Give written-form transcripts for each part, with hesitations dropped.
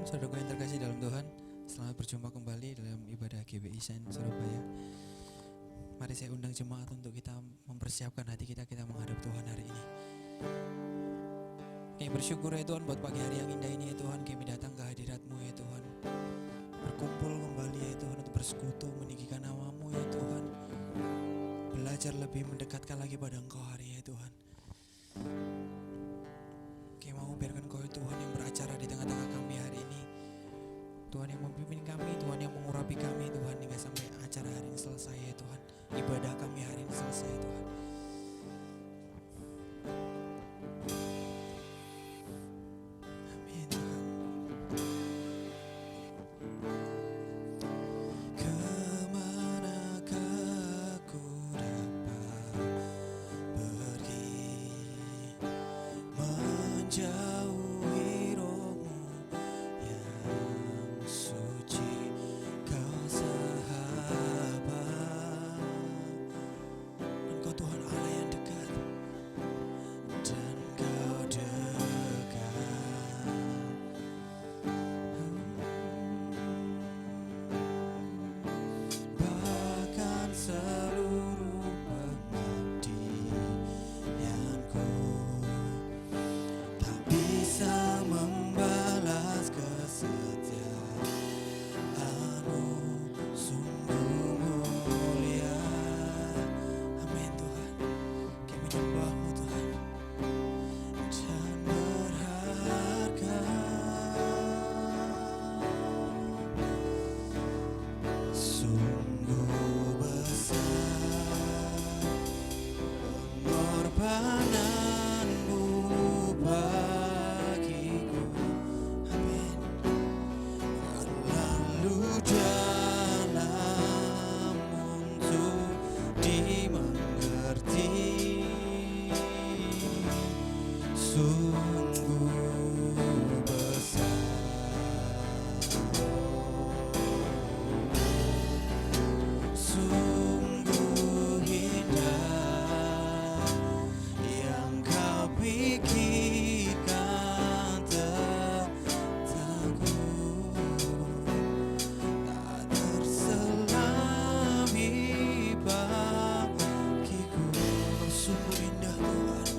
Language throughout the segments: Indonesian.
saudaraku yang terkasih dalam Tuhan, selamat berjumpa kembali dalam ibadah GBI Sen Surabaya. Mari saya undang jemaat untuk kita mempersiapkan hati kita menghadap Tuhan hari ini. Kami bersyukur ya Tuhan buat pagi hari yang indah ini ya Tuhan, kami datang ke hadirat-Mu ya Tuhan, berkumpul kembali ya Tuhan untuk bersekutu meninggikan nama-Mu ya Tuhan, belajar lebih mendekatkan lagi pada Engkau hari ya Tuhan. Kami mau biarkan Kau ya Tuhan yang beracara di tengah-tengah kami hari ini, Tuhan yang memimpin kami, Tuhan yang mengurapi kami Tuhan, hingga sampai acara hari ini selesai ya Tuhan, ibadah kami hari ini selesai ya Tuhan. Amin Tuhan. Kemanakah ku dapat pergi menjauhi roh-Mu yang suci, Kau sahabat, Engkau Tuhan Allah yang dekat, dan Kau dekat. Bahkan seluruh pengabdianku tak bisa membalas kesetiaan-Mu, sungguh mulia. Amin Tuhan, kami menyembah-Mu Tuhan, dan berharga. Sungguh besar pengorbanan-Mu bagiku. Amin. Terlalu dalam untuk dimengerti, sungguh besar, sungguh indah yang Kau pikirkan tentangku, tak terselami bagiku. Sungguh indah Tuhan,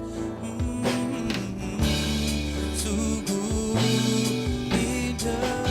sungguh indah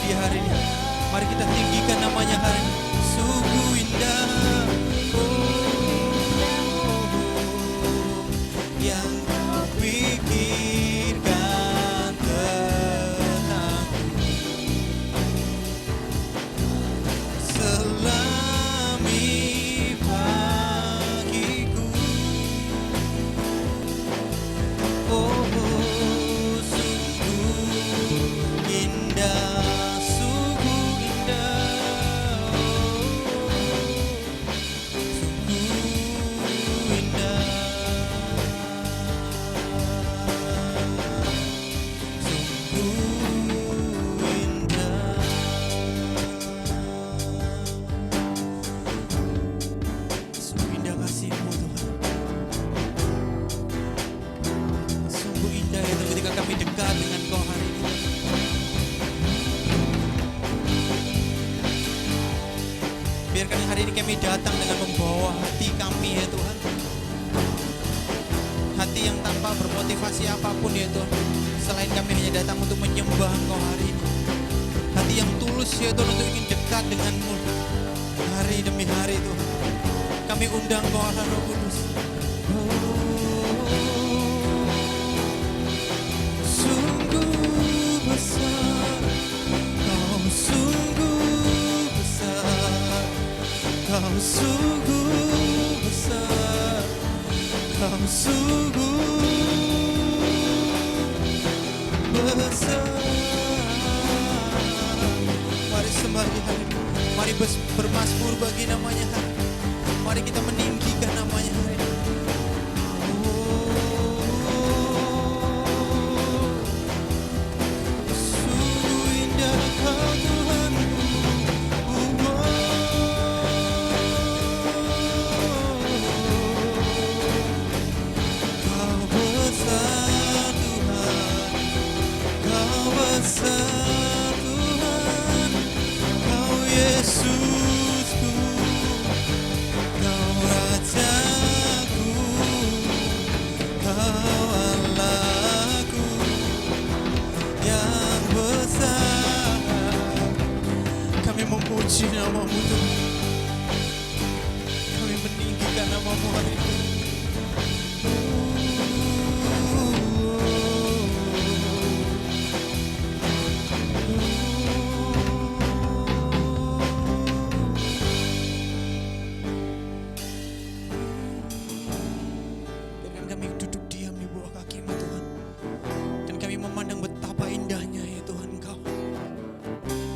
di hari ini. Mari kita tinggikan namanya hari ini. Sungguh indah, yang kupikirkan tentangmu selami bagiku. Sungguh indah, sungguh indah, sungguh indah, sungguh indah. Sungguh indah kasih-Mu Tuhan. Sungguh indah itu ketika kami dekat dengan Kau hari ini. Biarkan hari ini kami datang dengan membawa hati kami ya Tuhan. Hati yang tanpa bermotivasi apapun ya Tuhan. Selain kami hanya datang untuk menyembah Engkau hari ini. Hati yang tulus ya Tuhan untuk ingin dekat dengan-Mu hari demi hari Tuhan. Kami undang Kau Allah Roh Kudus. Sungguh besar, Kau sungguh besar, Kau sungguh besar, Kau sungguh besar. Mari sembah di hari ini. Mari bermasmur bagi namanya hari ini. Mari kita meninggikan namanya hari ini. Sungguh indah Kau Tuhanku. Kau besar Tuhan, Kau besar Tuhan, Kau Yesusku, Kau Rajaku, Kau Allahku yang besar. Kami memuji nama-Mu Tuhan. Kami meninggikan nama-Mu hari ini. Biarkan kami duduk diam di bawah kaki-Mu Tuhan. Dan kami memandang betapa indahnya ya Tuhan Engkau.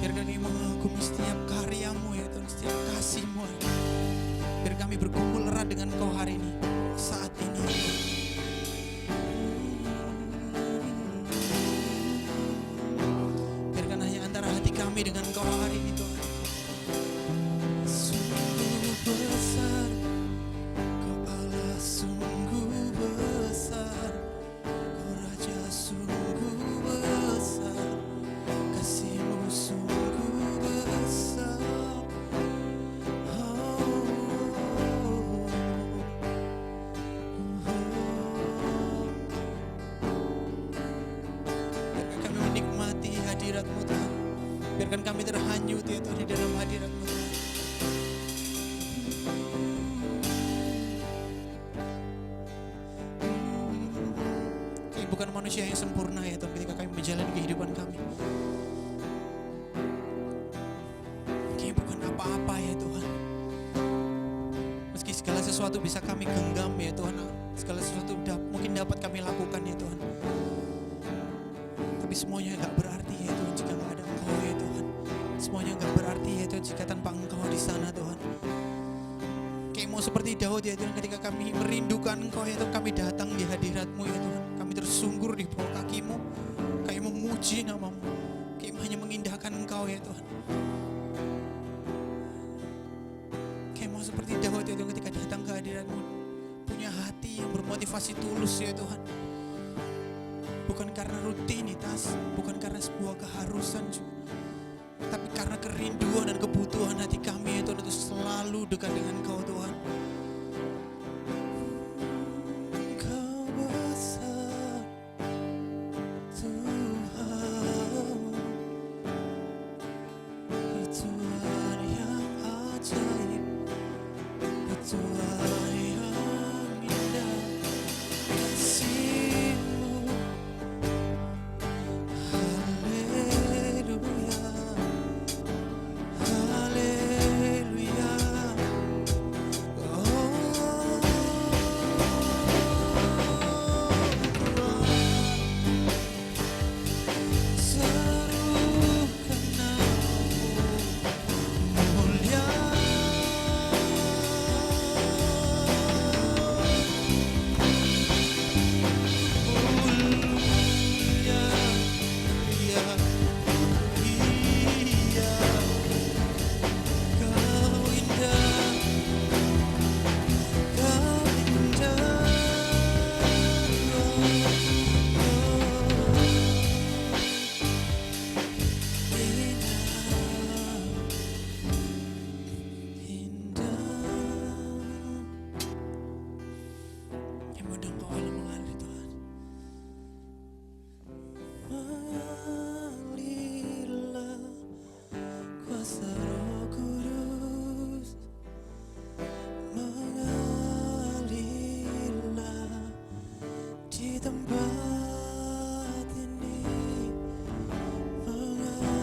Biarkan kami mengagumi setiap karya-Mu ya Tuhan, setiap kasih-Mu ya Tuhan. Biar kami berkumpul erat dengan Engkau hari ini, saat ini ya Tuhan. Biarkan hanya antara hati kami dengan Engkau hari ini Tuhan. Sungguh besar, Kau Allah sungguh besar, Kau Raja sungguh besar, kasih-Mu sungguh besar. Biarkan kami menikmati hadirat-Mu Tuhan. Biarkan kami terhanyut ya Tuhan di dalam hadirat-Mu Tuhan. Kami bukan manusia yang sempurna ya Tuhan ketika kami menjalani kehidupan kami. Kami bukan apa-apa ya Tuhan. Meski segala sesuatu bisa kami genggam ya Tuhan, segala sesuatu mungkin dapat kami lakukan ya Tuhan. Tapi semuanya gak berarti ya Tuhan jika gak ada Engkau ya Tuhan. Semuanya gak berarti ya Tuhan jika tanpa Engkau di sana Tuhan. Kayak mau seperti Daud ya Tuhan, ketika kami merindukan Engkau ya Tuhan, kami datang di hadirat-Mu ya Tuhan. Kami tersungkur di bawah kaki-Mu, kami memuji nama-Mu, kami hanya mengindahkan Engkau ya Tuhan. Kayak mau seperti Daud ya Tuhan, ketika datang ke hadirat-Mu, punya hati yang bermotivasi tulus ya Tuhan. Bukan karena rutinitas, bukan karena sebuah keharusan juga, tapi karena kerinduan dan kebutuhan hati kami ya Tuhan untuk selalu dekat dengan Kau Tuhan. Kau besar Tuhan, undang Kau Allah mengalir Tuhan. Mengalirlah kuasa Roh Kudus, mengalirlah di tempat ini, mengalirlah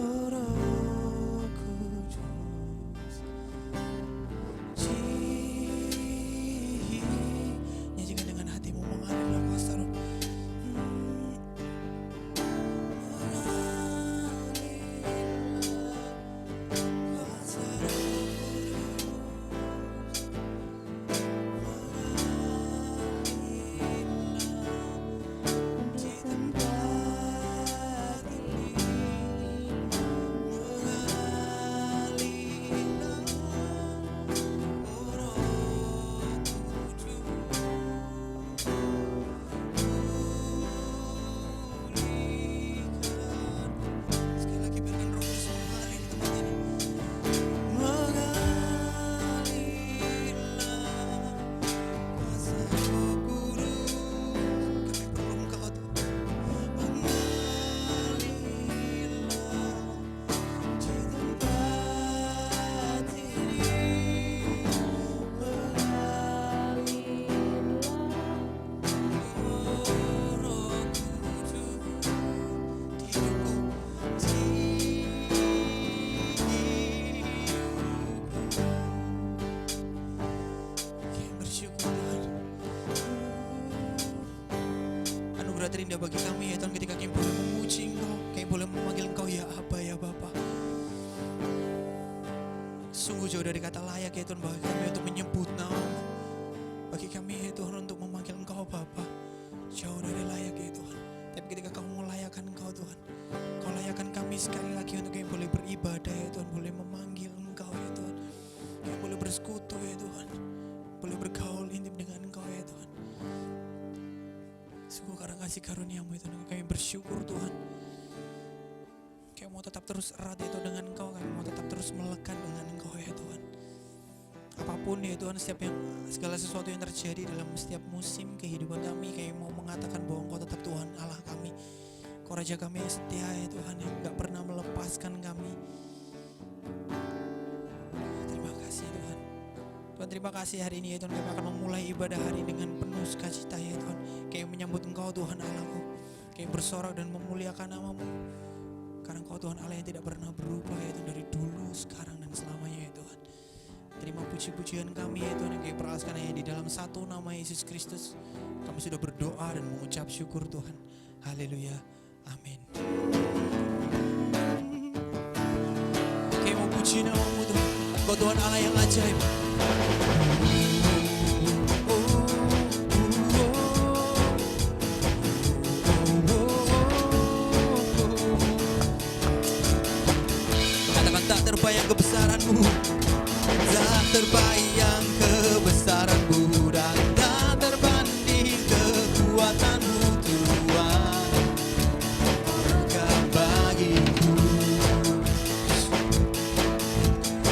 oh Roh Kudus. Nyanyikan dengan hatimu, mengalirlah kuasa Roh. Sekali lagi biarkan Roh Kudus mengalir di tempat ini. Mengalirlah kuasa Roh Kudus. Kami perlu Engkau Tuhan. Mengalirlah di tempat ini. Mengalirlah oh Roh Kudus di hidupku, di hidupku. Kami bersyukur Tuhan. Anugerah terindah bagi kami ya Tuhan ketika kami boleh memuji Engkau, kami boleh memanggil Engkau ya Aba ya Bapa. Sungguh jauh dari kata layak ya Tuhan bagi kami untuk menyebut nama, bagi kami ya Tuhan untuk memanggil Engkau Bapa. Jauh dari layak ya Tuhan. Tapi ketika Kau melayakkan Engkau Tuhan, Kau layakkan kami sekali lagi untuk kami boleh beribadah ya Tuhan, boleh memanggil Engkau ya Tuhan. Kami boleh bersekutu ya Tuhan, boleh bergaul intim dengan Engkau ya Tuhan. Sungguh karena kasih karunia-Mu ya Tuhan, kami bersyukur Tuhan. Kami mau tetap terus erat ya Tuhan dengan Engkau, kami mau tetap terus melekat dengan Engkau ya Tuhan. Apapun ya Tuhan, segala sesuatu yang terjadi dalam setiap musim kehidupan kami mau mengatakan bahwa Engkau tetap Tuhan Allah kami. Kau Raja kami yang setia ya Tuhan, yang gak pernah melepaskan kami. Terima kasih Tuhan. Tuhan terima kasih hari ini ya Tuhan, kami akan memulai ibadah hari dengan penuh sukacita ya Tuhan. Kami menyambut Engkau Tuhan Allahku, kami bersorak dan memuliakan nama-Mu. Karena Engkau Tuhan Allah yang tidak pernah berubah ya Tuhan, dari dulu, sekarang dan selamanya ya Tuhan. Terima puji-pujian kami ya Tuhan yang kami peraskan hanya di dalam satu nama Yesus Kristus. Kami sudah berdoa dan mengucap syukur Tuhan. Haleluya. Amin. Kami mau puji nama-Mu Tuhan. Engkau Tuhan Allah yang ajaib. Katakan tak terbayang kebesaran-Mu. Tak terbayang kebesaran-Mu dan tak terbanding kekuatan-Mu Tuhan. Berkah bagiku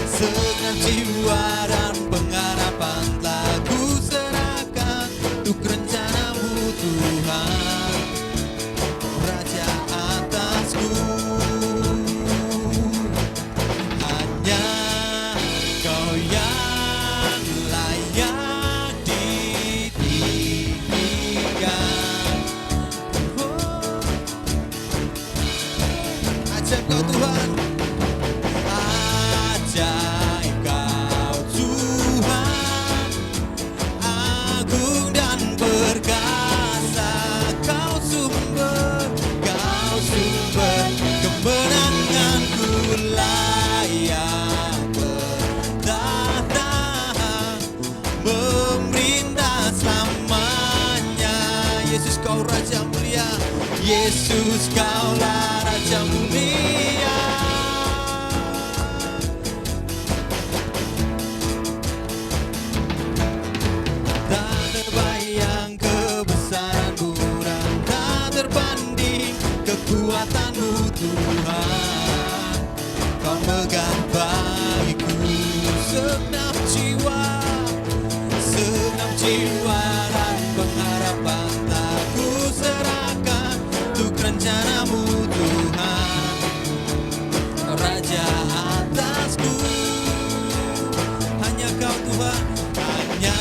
segenap jiwa dan pengharapan telah ku serahkan untuk rencana-Mu Tuhan, Raja atasku. Hanya Kau yang layak ditinggikan. Ajaib Kau Tuhan, ajaib Kau Tuhan, agung dan perkasa. Kau sumber kemenanganku, layak bertahta, memerintah selamanya. Yesus Kau Raja mulia, Yesus Kaulah Raja mulia. Tak terbayang kebesaran-Mu dan tak terbanding kekuatan-Mu Tuhan. Kau megah bagiku segenap jiwa jiwa dan pengharapan tak ku serahkan untuk rencanamu Tuhan. Raja atasku, hanya kau Tuhan, hanya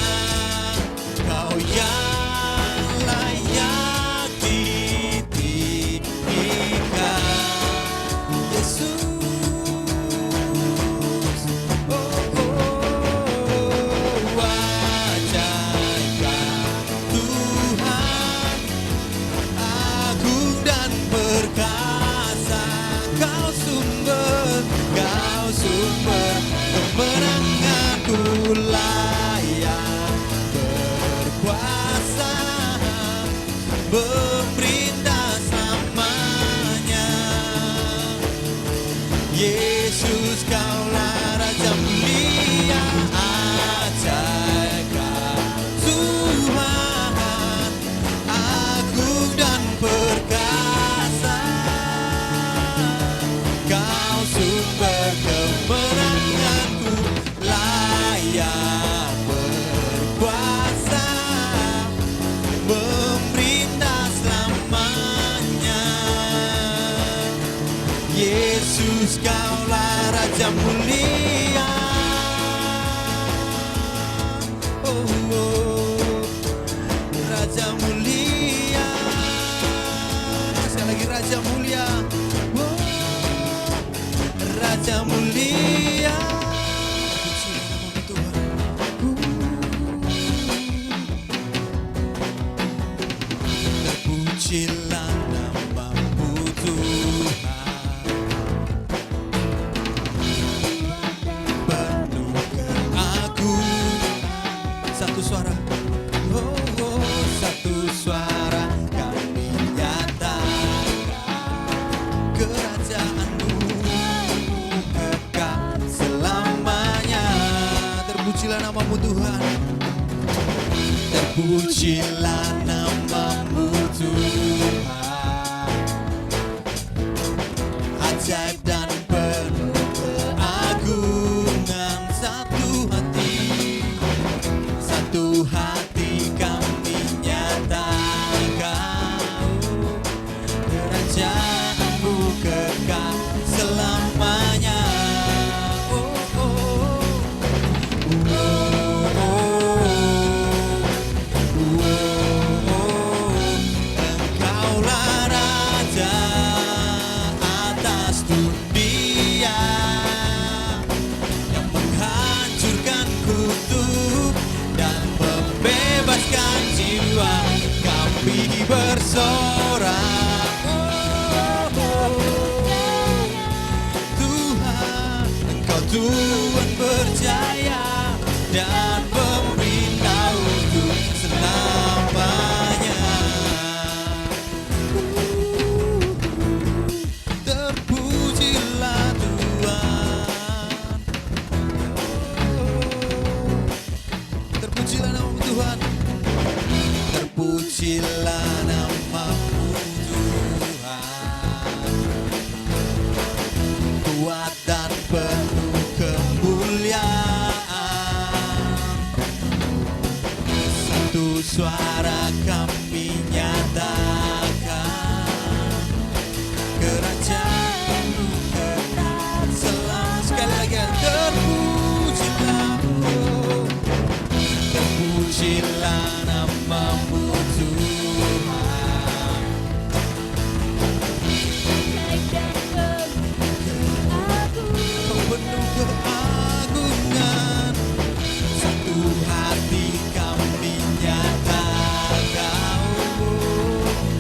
kau yang layak ditinggikan. Yesus, sumber kemenanganku, layak berkuasa, memerintah selamanya. Yesus, kaulah Raja mulia, ajaib Tuhan, agung dan perkasa. Kau sumber kemenanganku, layak berkuasa, memerintah selamanya. Yesus, kaulah Raja mulia. Oh, oh, Raja mulia. Sekali lagi, Raja mulia. Raja mulia, terpujilah namamu Tuhan, penuh keagungan. Satu suara, oh, oh, satu suara kami nyatakan kerajaanmu selamanya. Terpujilah namamu Tuhan, terpujilah namamu Tuhan, ajaib dan penuh keagungan. Satu hati kami nyatakan kerajaanmu kekal selamanya. Engkaulah Raja atas dunia, yang menghancurkan kutub dan membebaskan jiwa. Kami bersorak, Tuhan, Engkau Tuhan berjaya dan pemerintah untuk selamanya. Terpujilah Tuhan, terpujilah namamu Tuhan, terpujilah namamu Tuhan, kuat dan penuh kemuliaan. Satu suara kami nyatakan kerajaanmu kekal selamanya. Sekali lagi, terpujilah, oh, terpujilah namamu Tuhan, penuh keagungan. Satu hati kami nyatakan, oh,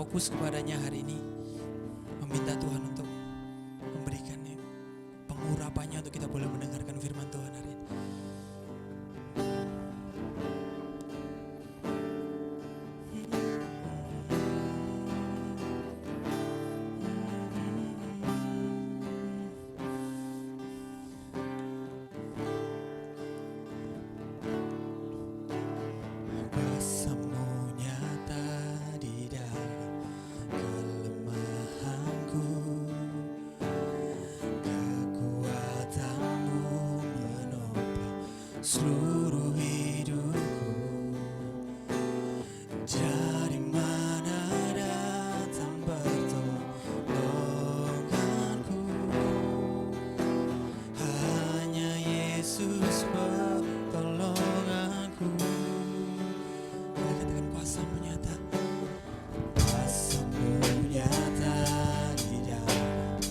fokus kepadanya hari ini, meminta Tuhan untuk memberikan pengurapannya untuk kita boleh mendengarkan firman Tuhan hari ini. Seluruh hidupku, dari mana datang pertolonganku? Hanya Yesus pertolonganku. Mari katakan kuasa-Mu nyata, kuasa-Mu nyata di dalam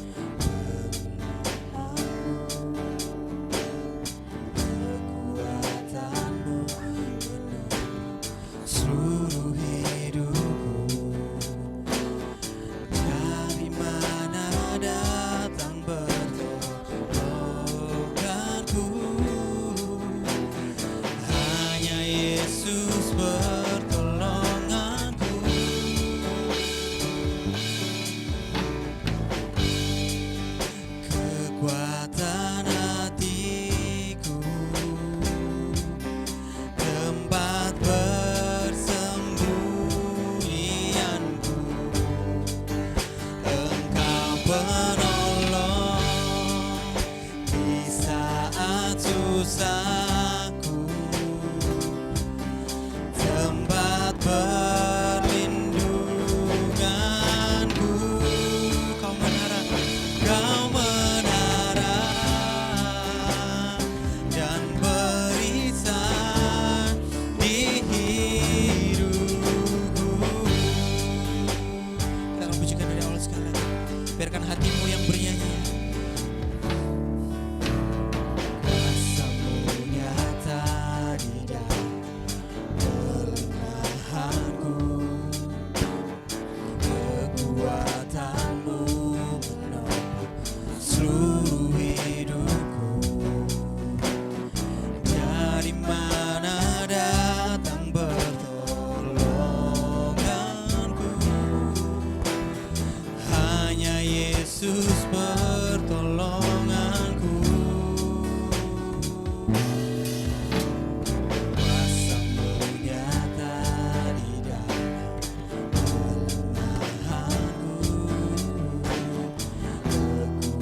seluruh hidupku, dari mana datang pertolonganku? Hanya Yesus pertolonganku. Kekuatan hatiku, tempat persembunyianku, Engkau penolong di saat susahku, tempat perlindunganku. Kau menara, Kau menara dan barisan di hidupku. Kita akan pujikan dari awal sekali. Biarkan hatimu yang bernyanyi. Kuasa-Mu nyata di dalam kelemahanku, kekuatan-Mu menopang seluruh hidupku. Dari mana datang pertolonganku? Hanya Yesus pertolonganku. Kuasa-Mu nyata di dalam kelemahanku,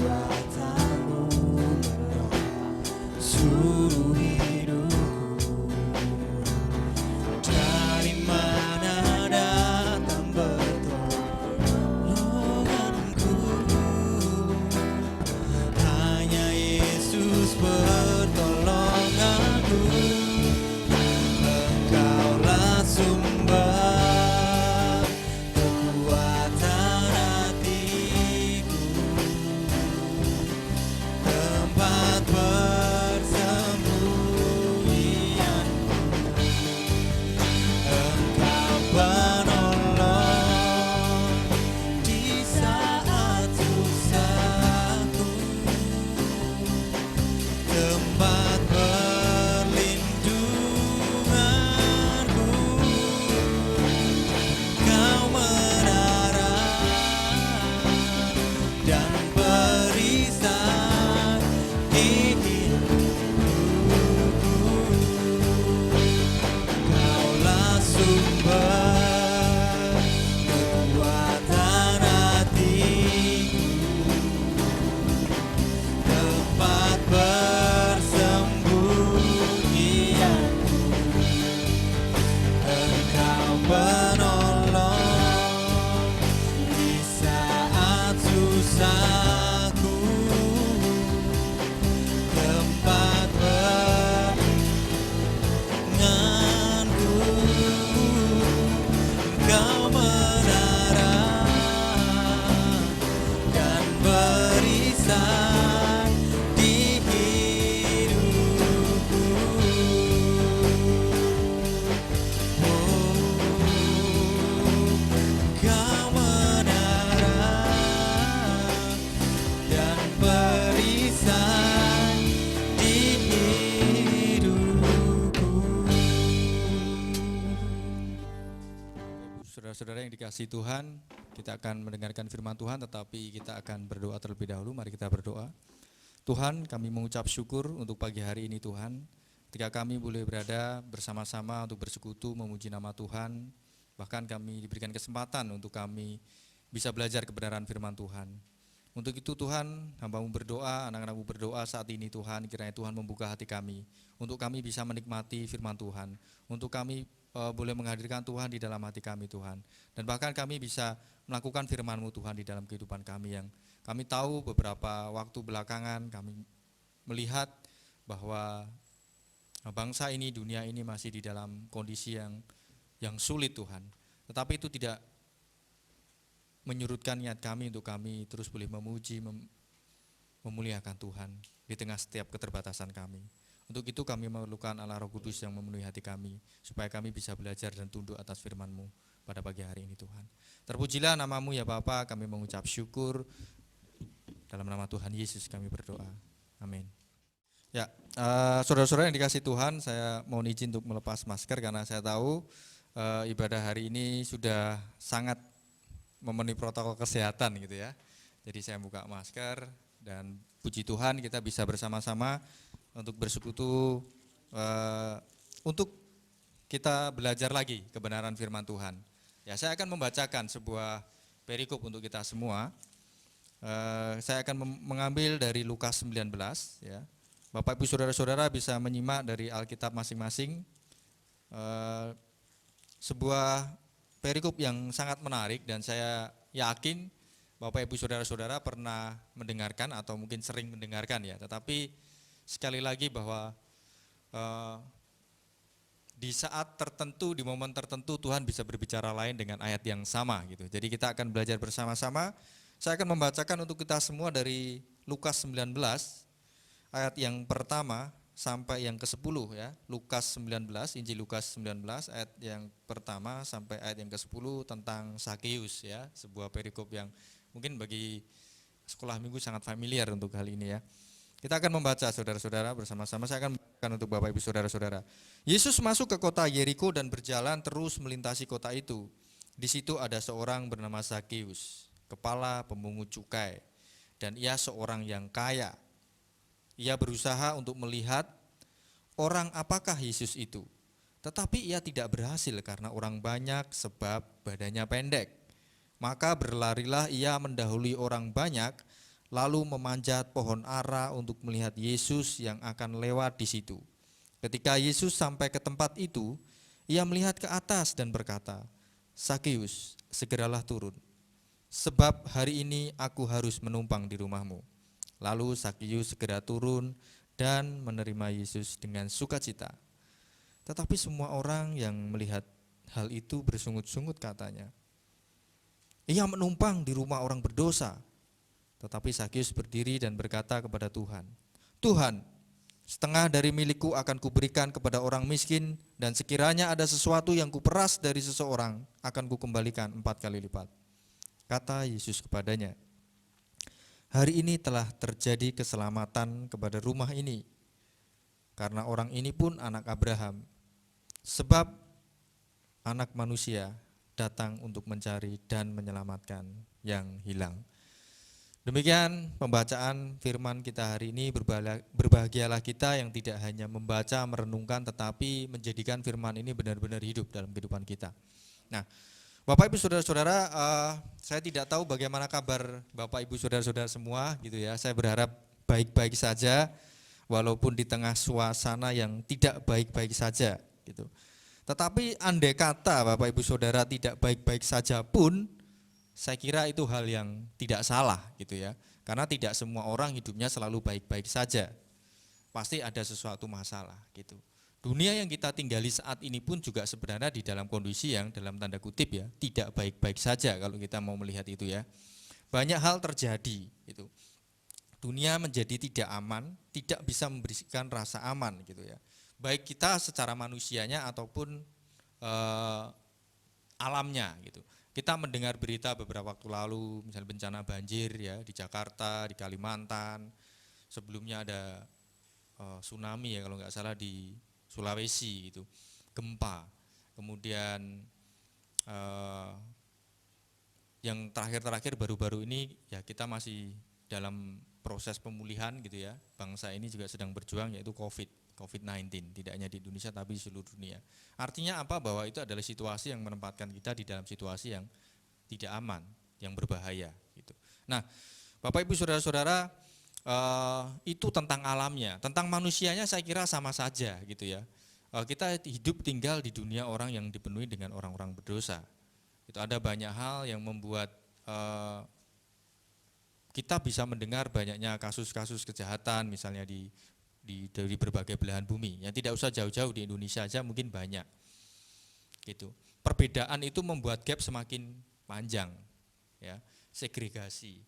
kekuatan-Mu menopang seluruh hidupku. Dari mana datang pertolonganku? Hanya Yesus pertolonganku. Engkaulah sumber kekuatan hatiku, tempat persembunyianku, Engkau penolong di saat susahku, tempat perlindunganku. Kau menara dan barisan di hidupku. Kaulah sumber kekuatan hatiku, tempat persembunyianku, Engkau penolong di saat susahku, tempat perlindunganku. Engkau menara dan barisan di hidupku. Oh, Saudara-saudara yang dikasihi Tuhan, kita akan mendengarkan firman Tuhan, tetapi kita akan berdoa terlebih dahulu. Mari kita berdoa. Tuhan, kami mengucap syukur untuk pagi hari ini Tuhan, ketika kami boleh berada bersama-sama untuk bersekutu memuji nama Tuhan, bahkan kami diberikan kesempatan untuk kami bisa belajar kebenaran firman Tuhan. Untuk itu Tuhan, hamba-Mu berdoa, anak-anak-Mu berdoa saat ini Tuhan, kiranya Tuhan membuka hati kami, untuk kami bisa menikmati firman Tuhan, untuk kami boleh menghadirkan Tuhan di dalam hati kami Tuhan, dan bahkan kami bisa melakukan firman-Mu Tuhan di dalam kehidupan kami, yang kami tahu beberapa waktu belakangan kami melihat bahwa bangsa ini, dunia ini masih di dalam kondisi yang sulit Tuhan, tetapi itu tidak menyurutkan niat kami untuk kami terus boleh memuji, memuliakan Tuhan di tengah setiap keterbatasan kami. Untuk itu kami memerlukan Allah Roh Kudus yang memenuhi hati kami, supaya kami bisa belajar dan tunduk atas firman-Mu pada pagi hari ini Tuhan. Terpujilah nama-Mu ya Bapa, kami mengucap syukur, dalam nama Tuhan Yesus kami berdoa, amin. Ya, saudara-saudara yang dikasihi Tuhan, saya mohon izin untuk melepas masker karena saya tahu ibadah hari ini sudah sangat memenuhi protokol kesehatan gitu ya. Jadi saya buka masker dan puji Tuhan kita bisa bersama-sama untuk bersekutu, untuk kita belajar lagi kebenaran firman Tuhan. Ya, saya akan membacakan sebuah perikop untuk kita semua. Saya akan mengambil dari Lukas 19 ya. Bapak Ibu Saudara-saudara bisa menyimak dari Alkitab masing-masing. Sebuah perikop yang sangat menarik dan saya yakin Bapak Ibu Saudara-saudara pernah mendengarkan atau mungkin sering mendengarkan ya. Tetapi sekali lagi bahwa di saat tertentu, di momen tertentu Tuhan bisa berbicara lain dengan ayat yang sama gitu. Jadi kita akan belajar bersama-sama. Saya akan membacakan untuk kita semua dari Lukas 19 ayat yang pertama sampai yang ke-10 ya. Lukas 19, Injil Lukas 19 ayat yang pertama sampai ayat yang ke-10 tentang Sakeus ya, sebuah perikop yang mungkin bagi sekolah minggu sangat familiar untuk hal ini ya. Kita akan membaca saudara-saudara bersama-sama. Saya akan membacakan untuk Bapak Ibu Saudara-saudara. Yesus masuk ke kota Yeriko dan berjalan terus melintasi kota itu. Di situ ada seorang bernama Sakeus, kepala pemungut cukai, dan ia seorang yang kaya. Ia berusaha untuk melihat orang apakah Yesus itu, tetapi ia tidak berhasil karena orang banyak sebab badannya pendek. Maka berlarilah ia mendahului orang banyak, lalu memanjat pohon ara untuk melihat Yesus yang akan lewat di situ. Ketika Yesus sampai ke tempat itu, ia melihat ke atas dan berkata, "Sakeus, segeralah turun, sebab hari ini aku harus menumpang di rumahmu." Lalu Sakeus segera turun dan menerima Yesus dengan sukacita. Tetapi semua orang yang melihat hal itu bersungut-sungut katanya, "Ia menumpang di rumah orang berdosa." Tetapi Sakeus berdiri dan berkata kepada Tuhan, "Tuhan, setengah dari milikku akan kuberikan kepada orang miskin, dan sekiranya ada sesuatu yang kuperas dari seseorang, akan kukembalikan 4 kali lipat." Kata Yesus kepadanya, "Hari ini telah terjadi keselamatan kepada rumah ini, karena orang ini pun anak Abraham. Sebab anak manusia datang untuk mencari dan menyelamatkan yang hilang." Demikian pembacaan firman kita hari ini. Berbahagialah kita yang tidak hanya membaca, merenungkan, tetapi menjadikan firman ini benar-benar hidup dalam kehidupan kita. Nah, Bapak Ibu Saudara-saudara, saya tidak tahu bagaimana kabar Bapak Ibu Saudara-saudara semua gitu ya. Saya berharap baik-baik saja walaupun di tengah suasana yang tidak baik-baik saja gitu. Tetapi andai kata Bapak Ibu Saudara tidak baik-baik saja pun, saya kira itu hal yang tidak salah gitu ya. Karena tidak semua orang hidupnya selalu baik-baik saja. Pasti ada sesuatu masalah gitu. Dunia yang kita tinggali saat ini pun juga sebenarnya di dalam kondisi yang dalam tanda kutip ya, tidak baik-baik saja kalau kita mau melihat itu ya. Banyak hal terjadi gitu. Dunia menjadi tidak aman, tidak bisa memberikan rasa aman gitu ya. Baik kita secara manusianya ataupun alamnya gitu. Kita mendengar berita beberapa waktu lalu, misalnya bencana banjir ya di Jakarta, di Kalimantan. Sebelumnya ada tsunami ya kalau nggak salah di Sulawesi gitu, gempa. Kemudian eh, yang terakhir-terakhir baru-baru ini ya kita masih dalam proses pemulihan gitu ya. Bangsa ini juga sedang berjuang, yaitu COVID-19, tidak hanya di Indonesia tapi di seluruh dunia. Artinya apa? Bahwa itu adalah situasi yang menempatkan kita di dalam situasi yang tidak aman, yang berbahaya gitu. Nah, Bapak Ibu Saudara-saudara, itu tentang alamnya, tentang manusianya saya kira sama saja gitu ya. Kita hidup tinggal di dunia orang yang dipenuhi dengan orang-orang berdosa. Itu ada banyak hal yang membuat kita bisa mendengar banyaknya kasus-kasus kejahatan misalnya dari berbagai belahan bumi. Yang tidak usah jauh-jauh, di Indonesia aja mungkin banyak. Gitu. Perbedaan itu membuat gap semakin panjang, ya. Segregasi.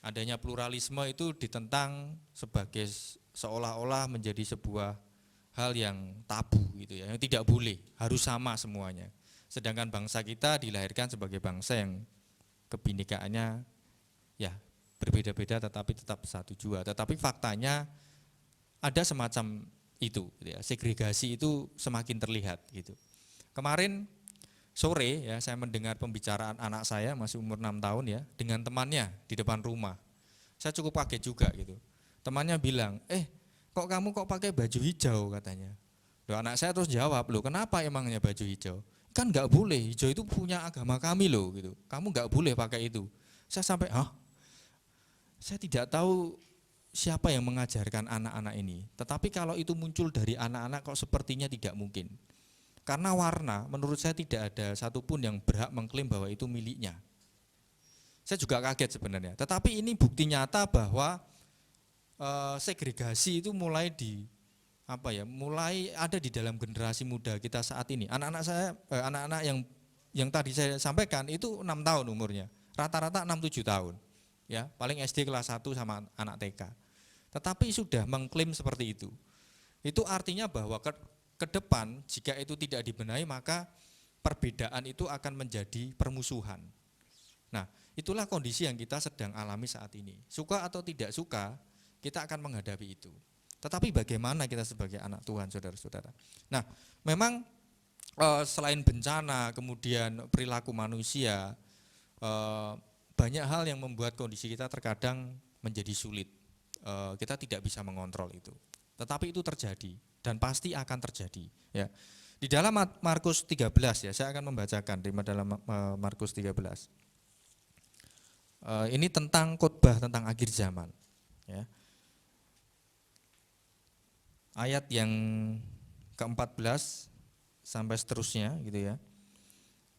Adanya pluralisme itu ditentang sebagai seolah-olah menjadi sebuah hal yang tabu gitu ya, yang tidak boleh, harus sama semuanya. Sedangkan bangsa kita dilahirkan sebagai bangsa yang kebinekaannya ya berbeda-beda tetapi tetap satu jua. Tetapi faktanya ada semacam itu gitu ya. Segregasi itu semakin terlihat gitu. Kemarin sore ya saya mendengar pembicaraan anak saya masih umur 6 tahun ya dengan temannya di depan rumah. Saya cukup kaget juga gitu. Temannya bilang, kok kamu kok pakai baju hijau katanya. Loh, anak saya terus jawab, loh kenapa emangnya baju hijau? Kan nggak boleh, hijau itu punya agama kami loh gitu. Kamu nggak boleh pakai itu. Saya sampai, saya tidak tahu siapa yang mengajarkan anak-anak ini. Tetapi kalau itu muncul dari anak-anak kok sepertinya tidak mungkin. Karena warna menurut saya tidak ada satupun yang berhak mengklaim bahwa itu miliknya. Saya juga kaget sebenarnya. Tetapi ini bukti nyata bahwa segregasi itu mulai mulai ada di dalam generasi muda kita saat ini. Anak-anak saya, anak-anak yang tadi saya sampaikan itu 6 tahun umurnya, rata-rata 6-7 tahun, ya paling SD kelas 1 sama anak TK. Tetapi sudah mengklaim seperti itu. Itu artinya bahwa ke depan jika itu tidak dibenahi maka perbedaan itu akan menjadi permusuhan. Nah, itulah kondisi yang kita sedang alami saat ini. Suka atau tidak suka, kita akan menghadapi itu. Tetapi bagaimana kita sebagai anak Tuhan, saudara-saudara? Nah, memang selain bencana, kemudian perilaku manusia, banyak hal yang membuat kondisi kita terkadang menjadi sulit. Kita tidak bisa mengontrol itu. Tetapi itu terjadi dan pasti akan terjadi. Ya. Di dalam Markus 13 ya, saya akan membacakan di dalam Markus 13. Ini tentang khotbah tentang akhir zaman. Ya. Ayat yang ke-14 sampai seterusnya gitu ya.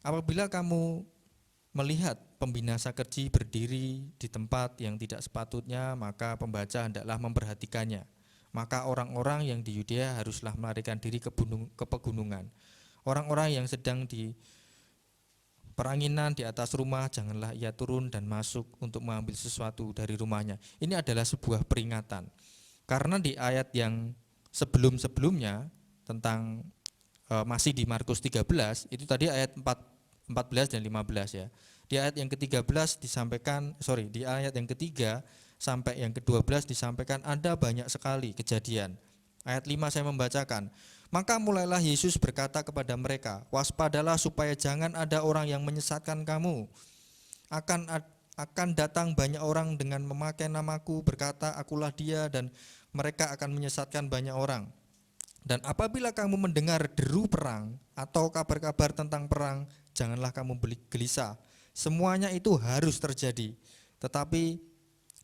Apabila kamu melihat pembinasa keji berdiri di tempat yang tidak sepatutnya, maka pembaca hendaklah memperhatikannya. Maka orang-orang yang di Yudea haruslah melarikan diri ke pegunungan. Orang-orang yang sedang di peranginan di atas rumah, janganlah ia turun dan masuk untuk mengambil sesuatu dari rumahnya. Ini adalah sebuah peringatan. Karena di ayat yang sebelum-sebelumnya tentang masih di Markus 13, itu tadi ayat 14 dan 15 ya. Di ayat yang ke-13 disampaikan, di ayat yang ketiga sampai yang ke-12 disampaikan ada banyak sekali kejadian. Ayat 5 saya membacakan. Maka mulailah Yesus berkata kepada mereka, waspadalah supaya jangan ada orang yang menyesatkan kamu. Akan datang banyak orang dengan memakai namaku berkata, akulah dia, dan mereka akan menyesatkan banyak orang. Dan apabila kamu mendengar deru perang atau kabar-kabar tentang perang, janganlah kamu gelisah. Semuanya itu harus terjadi, tetapi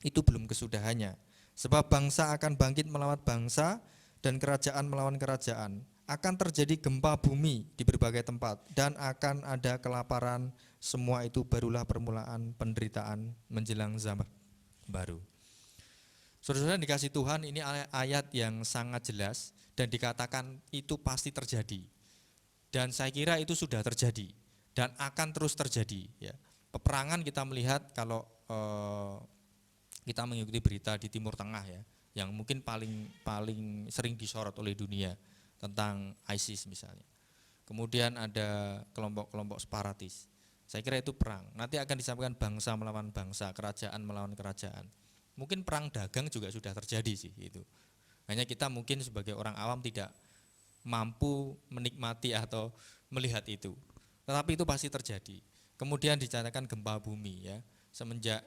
itu belum kesudahannya. Sebab bangsa akan bangkit melawan bangsa dan kerajaan melawan kerajaan. Akan terjadi gempa bumi di berbagai tempat dan akan ada kelaparan. Semua itu barulah permulaan penderitaan menjelang zaman baru. Saudara-saudara dikasih Tuhan, ini ayat yang sangat jelas dan dikatakan itu pasti terjadi. Dan saya kira itu sudah terjadi dan akan terus terjadi. Ya. Peperangan kita melihat kalau kita mengikuti berita di Timur Tengah ya, yang mungkin paling sering disorot oleh dunia tentang ISIS misalnya. Kemudian ada kelompok-kelompok separatis. Saya kira itu perang. Nanti akan disampaikan bangsa melawan bangsa, kerajaan melawan kerajaan. Mungkin perang dagang juga sudah terjadi sih itu. Hanya kita mungkin sebagai orang awam tidak mampu menikmati atau melihat itu. tetapi itu pasti terjadi. Kemudian dicatatkan gempa bumi ya. Semenjak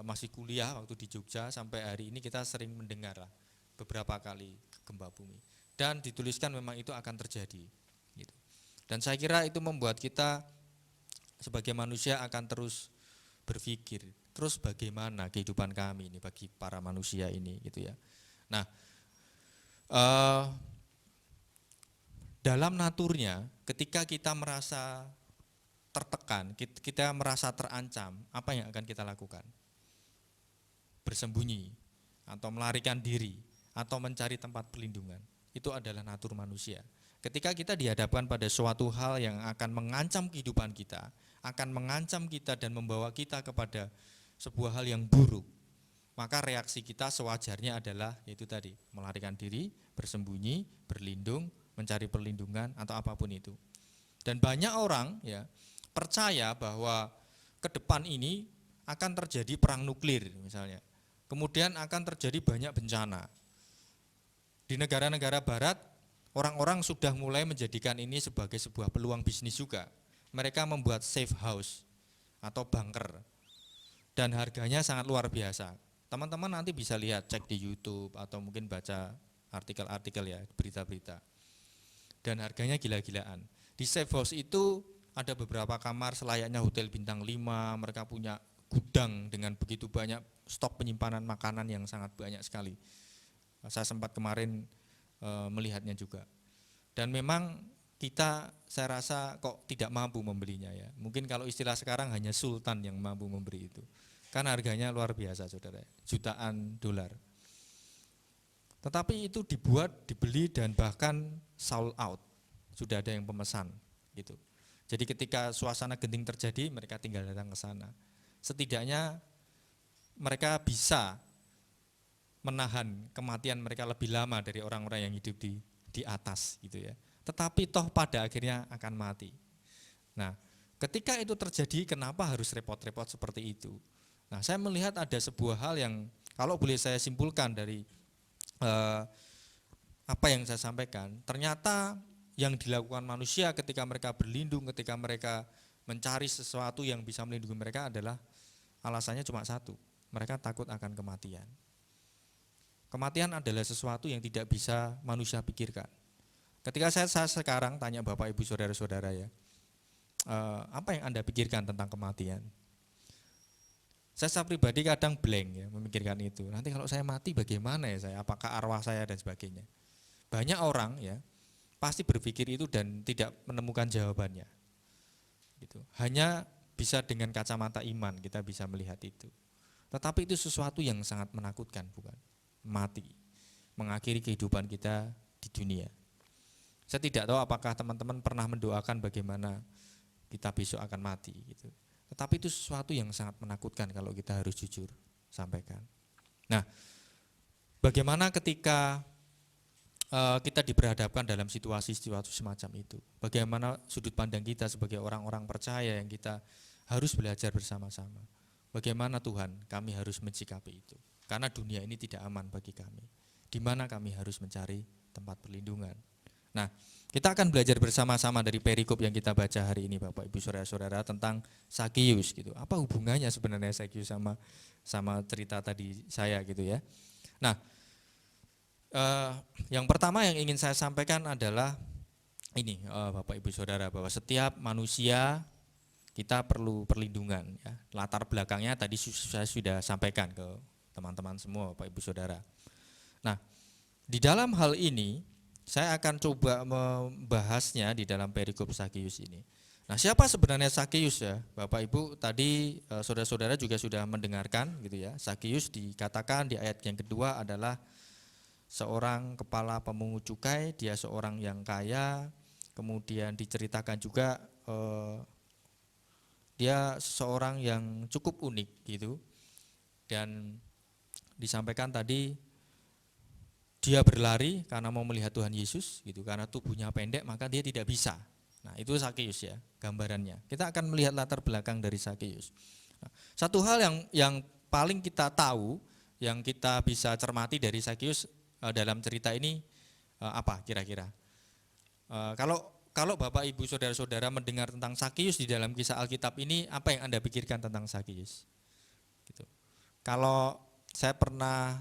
masih kuliah waktu di Jogja sampai hari ini kita sering mendengar lah beberapa kali gempa bumi. Dan dituliskan memang itu akan terjadi. Gitu. Dan saya kira itu membuat kita sebagai manusia akan terus berpikir, terus bagaimana kehidupan kami ini bagi para manusia ini gitu ya. Nah, dalam naturnya ketika kita merasa tertekan, kita merasa terancam, apa yang akan kita lakukan? Bersembunyi atau melarikan diri atau mencari tempat perlindungan. Itu adalah natur manusia. Ketika kita dihadapkan pada suatu hal yang akan mengancam kehidupan kita, akan mengancam kita dan membawa kita kepada sebuah hal yang buruk, maka reaksi kita sewajarnya adalah yaitu tadi, melarikan diri, bersembunyi, berlindung, mencari perlindungan atau apapun itu. Dan banyak orang ya percaya bahwa ke depan ini akan terjadi perang nuklir misalnya. Kemudian akan terjadi banyak bencana. Di negara-negara barat, orang-orang sudah mulai menjadikan ini sebagai sebuah peluang bisnis juga. Mereka membuat safe house atau bunker. Dan harganya sangat luar biasa. Teman-teman nanti bisa lihat, cek di YouTube atau mungkin baca artikel-artikel ya, berita-berita. Dan harganya gila-gilaan. Di safe house itu ada beberapa kamar selayaknya hotel bintang 5, mereka punya gudang dengan begitu banyak stok penyimpanan makanan yang sangat banyak sekali. Saya sempat kemarin melihatnya juga. Dan memang kita saya rasa kok tidak mampu membelinya ya. Mungkin kalau istilah sekarang hanya sultan yang mampu memberi itu. Karena harganya luar biasa saudara, jutaan dolar. Tetapi itu dibuat, dibeli dan bahkan sold out. Sudah ada yang pemesan gitu. Jadi ketika suasana genting terjadi, mereka tinggal datang ke sana. Setidaknya mereka bisa menahan kematian mereka lebih lama dari orang-orang yang hidup di atas gitu ya. Tetapi toh pada akhirnya akan mati. Nah, ketika itu terjadi, kenapa harus repot-repot seperti itu? Nah, saya melihat ada sebuah hal yang kalau boleh saya simpulkan dari apa yang saya sampaikan, ternyata yang dilakukan manusia ketika mereka berlindung, ketika mereka mencari sesuatu yang bisa melindungi mereka adalah alasannya cuma satu, mereka takut akan kematian. Kematian adalah sesuatu yang tidak bisa manusia pikirkan. Ketika saya sekarang tanya Bapak Ibu Saudara-saudara ya, apa yang Anda pikirkan tentang kematian? Saya pribadi kadang blank ya memikirkan itu. Nanti kalau saya mati bagaimana ya saya? Apakah arwah saya dan sebagainya? Banyak orang ya pasti berpikir itu dan tidak menemukan jawabannya. Gitu. Hanya bisa dengan kacamata iman kita bisa melihat itu. Tetapi itu sesuatu yang sangat menakutkan, bukan? Mati, mengakhiri kehidupan kita di dunia. Saya tidak tahu apakah teman-teman pernah mendoakan bagaimana kita besok akan mati. Gitu. Tetapi itu sesuatu yang sangat menakutkan kalau kita harus jujur sampaikan. Nah, bagaimana ketika kita diperhadapkan dalam situasi-situasi semacam itu. Bagaimana sudut pandang kita sebagai orang-orang percaya yang kita harus belajar bersama-sama. Bagaimana Tuhan kami harus mensikapi itu. Karena dunia ini tidak aman bagi kami. Di mana kami harus mencari tempat perlindungan. Nah, kita akan belajar bersama-sama dari perikop yang kita baca hari ini Bapak Ibu Saudara-saudara tentang Zakius gitu. Apa hubungannya sebenarnya Zakius sama cerita tadi saya gitu ya. Nah, yang pertama yang ingin saya sampaikan adalah ini Bapak Ibu Saudara, bahwa setiap manusia kita perlu perlindungan ya. Latar belakangnya tadi saya sudah sampaikan ke teman-teman semua Bapak Ibu Saudara. Nah, di dalam hal ini saya akan coba membahasnya di dalam perikop Zakius ini. Nah, siapa sebenarnya Zakius ya? Bapak Ibu tadi saudara-saudara juga sudah mendengarkan gitu ya. Zakius dikatakan di ayat yang kedua adalah seorang kepala pemungut cukai, dia seorang yang kaya, kemudian diceritakan juga dia seorang yang cukup unik gitu. Dan disampaikan tadi dia berlari karena mau melihat Tuhan Yesus gitu, karena tubuhnya pendek maka dia tidak bisa. Nah, itu Zakius ya gambarannya. Kita akan melihat latar belakang dari Zakius. Nah, satu hal yang paling kita tahu, yang kita bisa cermati dari Zakius dalam cerita ini apa kira-kira? kalau Bapak Ibu Saudara-saudara mendengar tentang Sakius di dalam kisah Alkitab ini, apa yang Anda pikirkan tentang Sakius? Gitu. Kalau saya pernah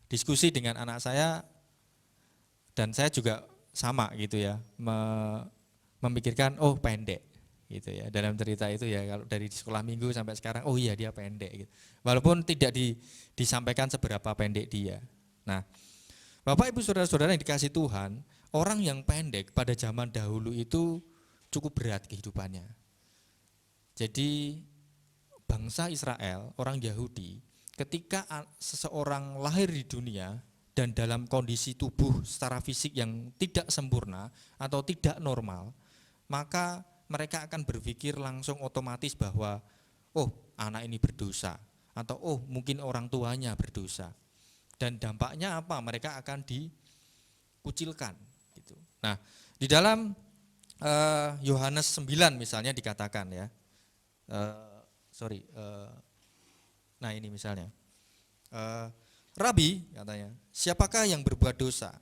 diskusi dengan anak saya, dan saya juga sama gitu ya, memikirkan oh pendek gitu ya dalam cerita itu ya, kalau dari sekolah minggu sampai sekarang oh iya dia pendek gitu. Walaupun tidak disampaikan seberapa pendek dia. Nah, Bapak Ibu Saudara-saudara yang dikasih Tuhan, orang yang pendek pada zaman dahulu itu cukup berat kehidupannya. Jadi bangsa Israel, orang Yahudi, ketika seseorang lahir di dunia dan dalam kondisi tubuh secara fisik yang tidak sempurna atau tidak normal, maka mereka akan berpikir langsung otomatis bahwa oh anak ini berdosa, atau oh mungkin orang tuanya berdosa. Dan dampaknya apa? Mereka akan dikucilkan gitu. Nah, di dalam Yohanes 9 misalnya dikatakan ya. Nah ini misalnya. Rabi katanya, siapakah yang berbuat dosa?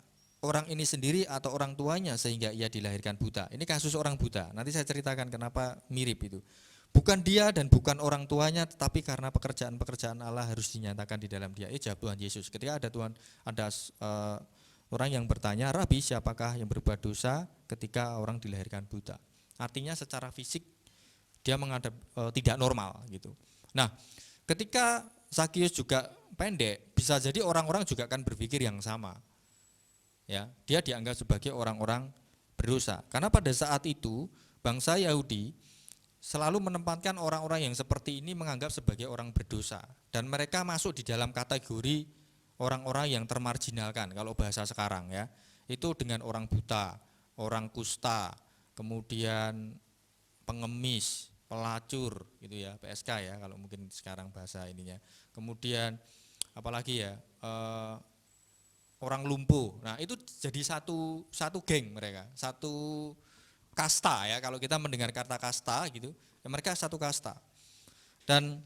Orang ini sendiri atau orang tuanya sehingga ia dilahirkan buta? Ini kasus orang buta. Nanti saya ceritakan kenapa mirip itu. Bukan dia dan bukan orang tuanya, tetapi karena pekerjaan-pekerjaan Allah harus dinyatakan di dalam dia. Jawab Tuhan Yesus. Ketika ada orang yang bertanya, Rabi, siapakah yang berbuat dosa ketika orang dilahirkan buta? Artinya secara fisik dia menghadap tidak normal gitu. Nah, ketika Sakius juga pendek, bisa jadi orang-orang juga akan berpikir yang sama. Ya, dia dianggap sebagai orang-orang berdosa. Karena pada saat itu bangsa Yahudi selalu menempatkan orang-orang yang seperti ini menganggap sebagai orang berdosa, dan mereka masuk di dalam kategori orang-orang yang termarginalkan kalau bahasa sekarang ya. Itu dengan orang buta, orang kusta, kemudian pengemis, pelacur gitu ya, PSK ya kalau mungkin sekarang bahasa ininya. Kemudian apalagi ya, orang lumpuh. Nah, itu jadi satu geng mereka, satu kasta ya, kalau kita mendengar kata kasta gitu, ya mereka satu kasta. Dan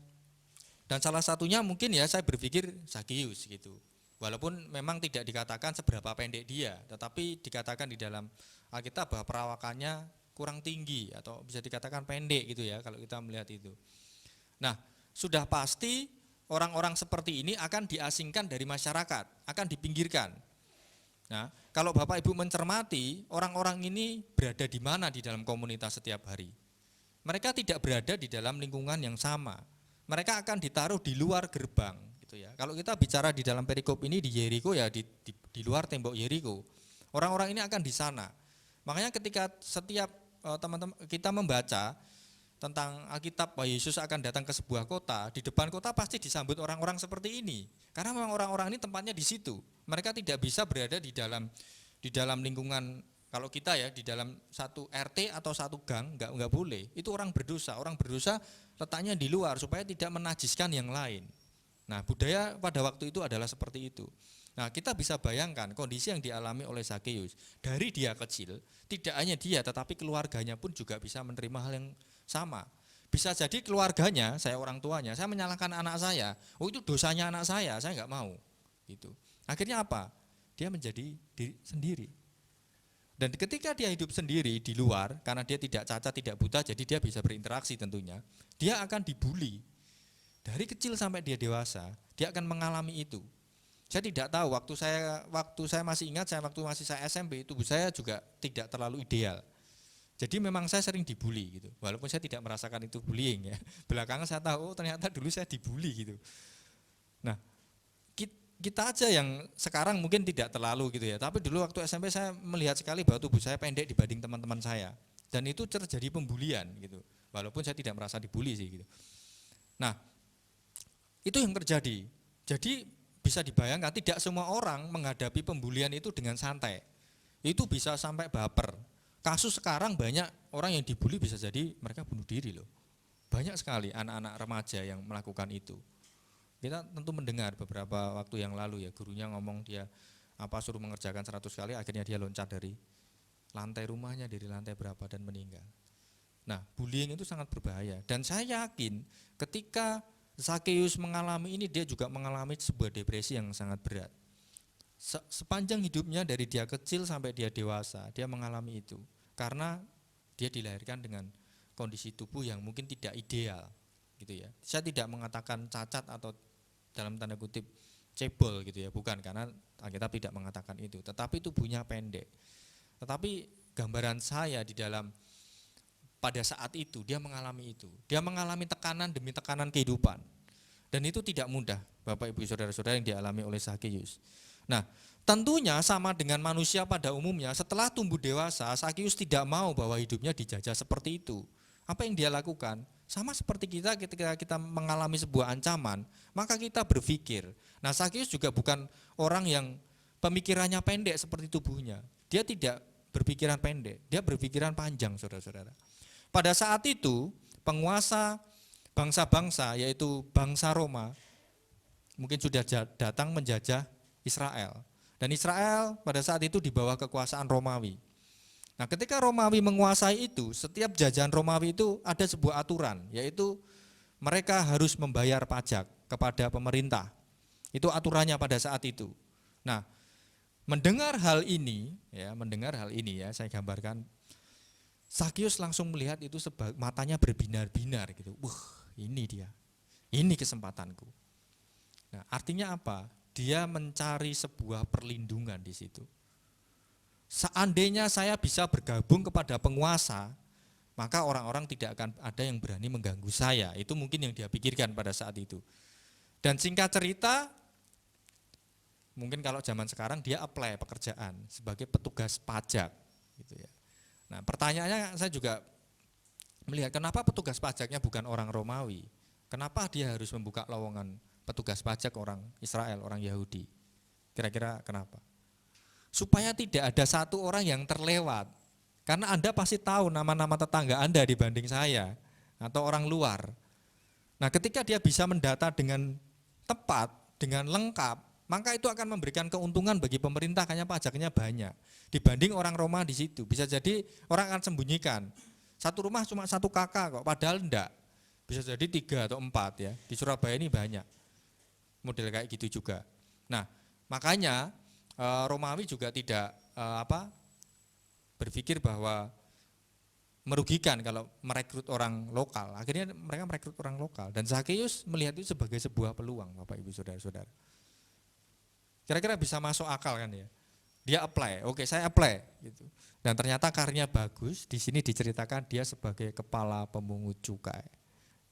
salah satunya mungkin ya saya berpikir Sakius gitu. Walaupun memang tidak dikatakan seberapa pendek dia, tetapi dikatakan di dalam Alkitab bahwa perawakannya kurang tinggi atau bisa dikatakan pendek gitu ya kalau kita melihat itu. Nah, sudah pasti orang-orang seperti ini akan diasingkan dari masyarakat, akan dipinggirkan. Nah, kalau Bapak Ibu mencermati, orang-orang ini berada di mana di dalam komunitas setiap hari? Mereka tidak berada di dalam lingkungan yang sama. Mereka akan ditaruh di luar gerbang, gitu ya. Kalau kita bicara di dalam perikop ini di Yeriko ya di luar tembok Yeriko. Orang-orang ini akan di sana. Makanya ketika setiap teman-teman kita membaca tentang Alkitab bahwa Yesus akan datang ke sebuah kota, di depan kota pasti disambut orang-orang seperti ini. Karena memang orang-orang ini tempatnya di situ. Mereka tidak bisa berada di dalam lingkungan, kalau kita ya di dalam satu RT atau satu gang, enggak boleh. Itu orang berdosa. Orang berdosa letaknya di luar supaya tidak menajiskan yang lain. Nah, budaya pada waktu itu adalah seperti itu. Nah, kita bisa bayangkan kondisi yang dialami oleh Sakeus. Dari dia kecil, tidak hanya dia tetapi keluarganya pun juga bisa menerima hal yang sama. Bisa jadi keluarganya, saya orang tuanya, saya menyalahkan anak saya. Oh, itu dosanya anak saya enggak mau. Gitu. Akhirnya apa? Dia menjadi diri sendiri. Dan ketika dia hidup sendiri di luar, karena dia tidak cacat, tidak buta, jadi dia bisa berinteraksi tentunya. Dia akan dibully. Dari kecil sampai dia dewasa, dia akan mengalami itu. Saya tidak tahu, waktu saya masih ingat, waktu masih saya SMP, tubuh saya juga tidak terlalu ideal. Jadi memang saya sering dibully gitu. Walaupun saya tidak merasakan itu bullying ya. Belakangan saya tahu, oh ternyata dulu saya dibully gitu. Nah, kita aja yang sekarang mungkin tidak terlalu gitu ya. Tapi dulu waktu SMP saya melihat sekali bahwa tubuh saya pendek dibanding teman-teman saya. Dan itu terjadi pembulian gitu. Walaupun saya tidak merasa dibully sih gitu. Nah, itu yang terjadi. Jadi bisa dibayangkan tidak semua orang menghadapi pembulian itu dengan santai. Itu bisa sampai baper. Kasus sekarang banyak orang yang dibully bisa jadi mereka bunuh diri loh. Banyak sekali anak-anak remaja yang melakukan itu. Kita tentu mendengar beberapa waktu yang lalu ya, gurunya ngomong dia suruh mengerjakan 100 kali, akhirnya dia loncat dari lantai rumahnya, dari lantai berapa dan meninggal. Nah, bullying itu sangat berbahaya. Dan saya yakin ketika Sakeus mengalami ini, dia juga mengalami sebuah depresi yang sangat berat. Sepanjang hidupnya dari dia kecil sampai dia dewasa, dia mengalami itu. karena dia dilahirkan dengan kondisi tubuh yang mungkin tidak ideal gitu ya. Saya tidak mengatakan cacat atau dalam tanda kutip cebol gitu ya, bukan, karena Alkitab tidak mengatakan itu, tetapi tubuhnya pendek. Tetapi gambaran saya di dalam pada saat itu dia mengalami itu. Dia mengalami tekanan demi tekanan kehidupan. Dan itu tidak mudah, Bapak Ibu Saudara-saudara, yang dialami oleh Zakius. Nah, tentunya sama dengan manusia pada umumnya, setelah tumbuh dewasa, Zakius tidak mau bahwa hidupnya dijajah seperti itu. Apa yang dia lakukan? Sama seperti kita ketika kita mengalami sebuah ancaman, maka kita berpikir. Nah, Zakius juga bukan orang yang pemikirannya pendek seperti tubuhnya. Dia tidak berpikiran pendek, dia berpikiran panjang, saudara-saudara. Pada saat itu, penguasa bangsa-bangsa, yaitu bangsa Roma, mungkin sudah datang menjajah Israel. Dan Israel pada saat itu di bawah kekuasaan Romawi. Nah, ketika Romawi menguasai itu, setiap jajahan Romawi itu ada sebuah aturan, yaitu mereka harus membayar pajak kepada pemerintah. Itu aturannya pada saat itu. Nah, mendengar hal ini ya, saya gambarkan, Zakius langsung melihat itu matanya berbinar-binar gitu. Ini dia. Ini kesempatanku. Nah, artinya apa? Dia mencari sebuah perlindungan di situ. Seandainya saya bisa bergabung kepada penguasa, maka orang-orang tidak akan ada yang berani mengganggu saya. Itu mungkin yang dia pikirkan pada saat itu. Dan singkat cerita, mungkin kalau zaman sekarang dia apply pekerjaan sebagai petugas pajak gitu ya. Nah, pertanyaannya saya juga melihat kenapa petugas pajaknya bukan orang Romawi? Kenapa dia harus membuka lowongan petugas pajak orang Israel, orang Yahudi? Kira-kira kenapa? Supaya tidak ada satu orang yang terlewat. Karena Anda pasti tahu nama-nama tetangga Anda dibanding saya atau orang luar. Nah, ketika dia bisa mendata dengan tepat, dengan lengkap, maka itu akan memberikan keuntungan bagi pemerintah, karena pajaknya banyak. Dibanding orang Roma di situ, bisa jadi orang akan sembunyikan. Satu rumah cuma satu kakak kok, padahal enggak. Bisa jadi 3 atau 4 ya. Di Surabaya ini banyak model kayak gitu juga. Nah, makanya Romawi juga tidak berpikir bahwa merugikan kalau merekrut orang lokal. Akhirnya mereka merekrut orang lokal, dan Zakius melihat itu sebagai sebuah peluang, Bapak Ibu Saudara-saudara. Kira-kira bisa masuk akal kan ya? Dia apply, oke saya apply gitu. Dan ternyata karirnya bagus. Di sini diceritakan dia sebagai kepala pemungut cukai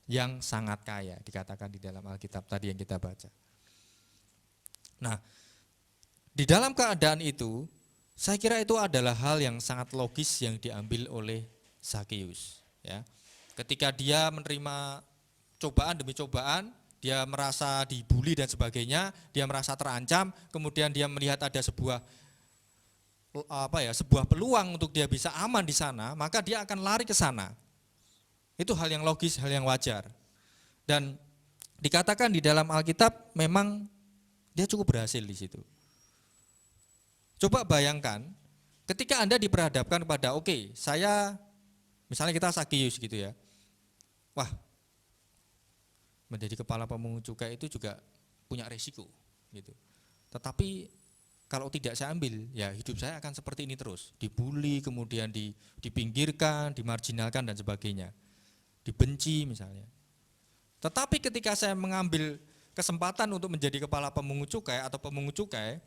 yang sangat kaya, dikatakan di dalam Alkitab tadi yang kita baca. Nah, di dalam keadaan itu, saya kira itu adalah hal yang sangat logis yang diambil oleh Zakius. Ya, ketika dia menerima cobaan demi cobaan, dia merasa dibully dan sebagainya, dia merasa terancam, kemudian dia melihat ada sebuah peluang untuk dia bisa aman di sana, maka dia akan lari ke sana. Itu hal yang logis, hal yang wajar. Dan dikatakan di dalam Alkitab memang dia cukup berhasil di situ. Coba bayangkan, ketika Anda diperhadapkan kepada, saya, misalnya kita Zakius gitu ya, wah, menjadi kepala pemungut cukai itu juga punya resiko gitu. Tetapi kalau tidak saya ambil, ya hidup saya akan seperti ini terus, dibully, kemudian dipinggirkan, dimarginalkan dan sebagainya, dibenci misalnya. Tetapi ketika saya mengambil kesempatan untuk menjadi kepala pemungut cukai atau pemungut cukai,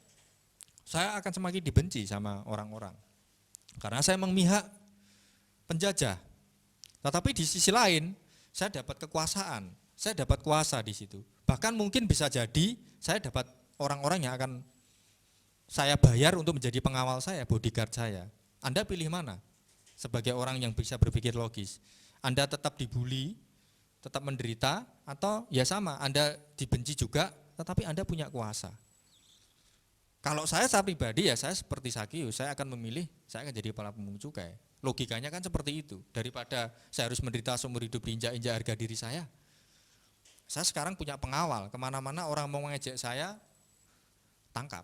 saya akan semakin dibenci sama orang-orang. Karena saya memihak penjajah. Tetapi di sisi lain, saya dapat kekuasaan, saya dapat kuasa di situ. Bahkan mungkin bisa jadi saya dapat orang-orang yang akan saya bayar untuk menjadi pengawal saya, bodyguard saya. Anda pilih mana? Sebagai orang yang bisa berpikir logis. Anda tetap dibully, tetap menderita, atau ya sama, Anda dibenci juga, tetapi Anda punya kuasa. Kalau saya pribadi ya saya seperti Zakius, saya akan memilih, saya akan jadi kepala pemungut cukai. Logikanya kan seperti itu, daripada saya harus menderita seumur hidup diinjak-injak harga diri saya. Saya sekarang punya pengawal, kemana-mana orang mau mengejek saya, tangkap.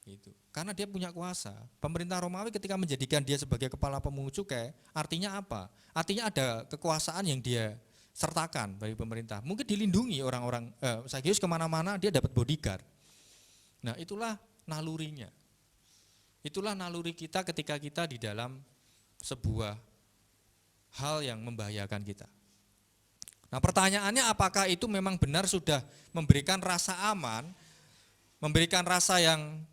Gitu. Karena dia punya kuasa. Pemerintah Romawi ketika menjadikan dia sebagai kepala pemungut cukai, artinya apa? Artinya ada kekuasaan yang dia sertakan bagi pemerintah. Mungkin dilindungi orang-orang, Zakius kemana-mana dia dapat bodyguard. Nah, itulah nalurinya. Itulah naluri kita ketika kita di dalam sebuah hal yang membahayakan kita. Nah, pertanyaannya apakah itu memang benar sudah memberikan rasa aman, memberikan rasa yang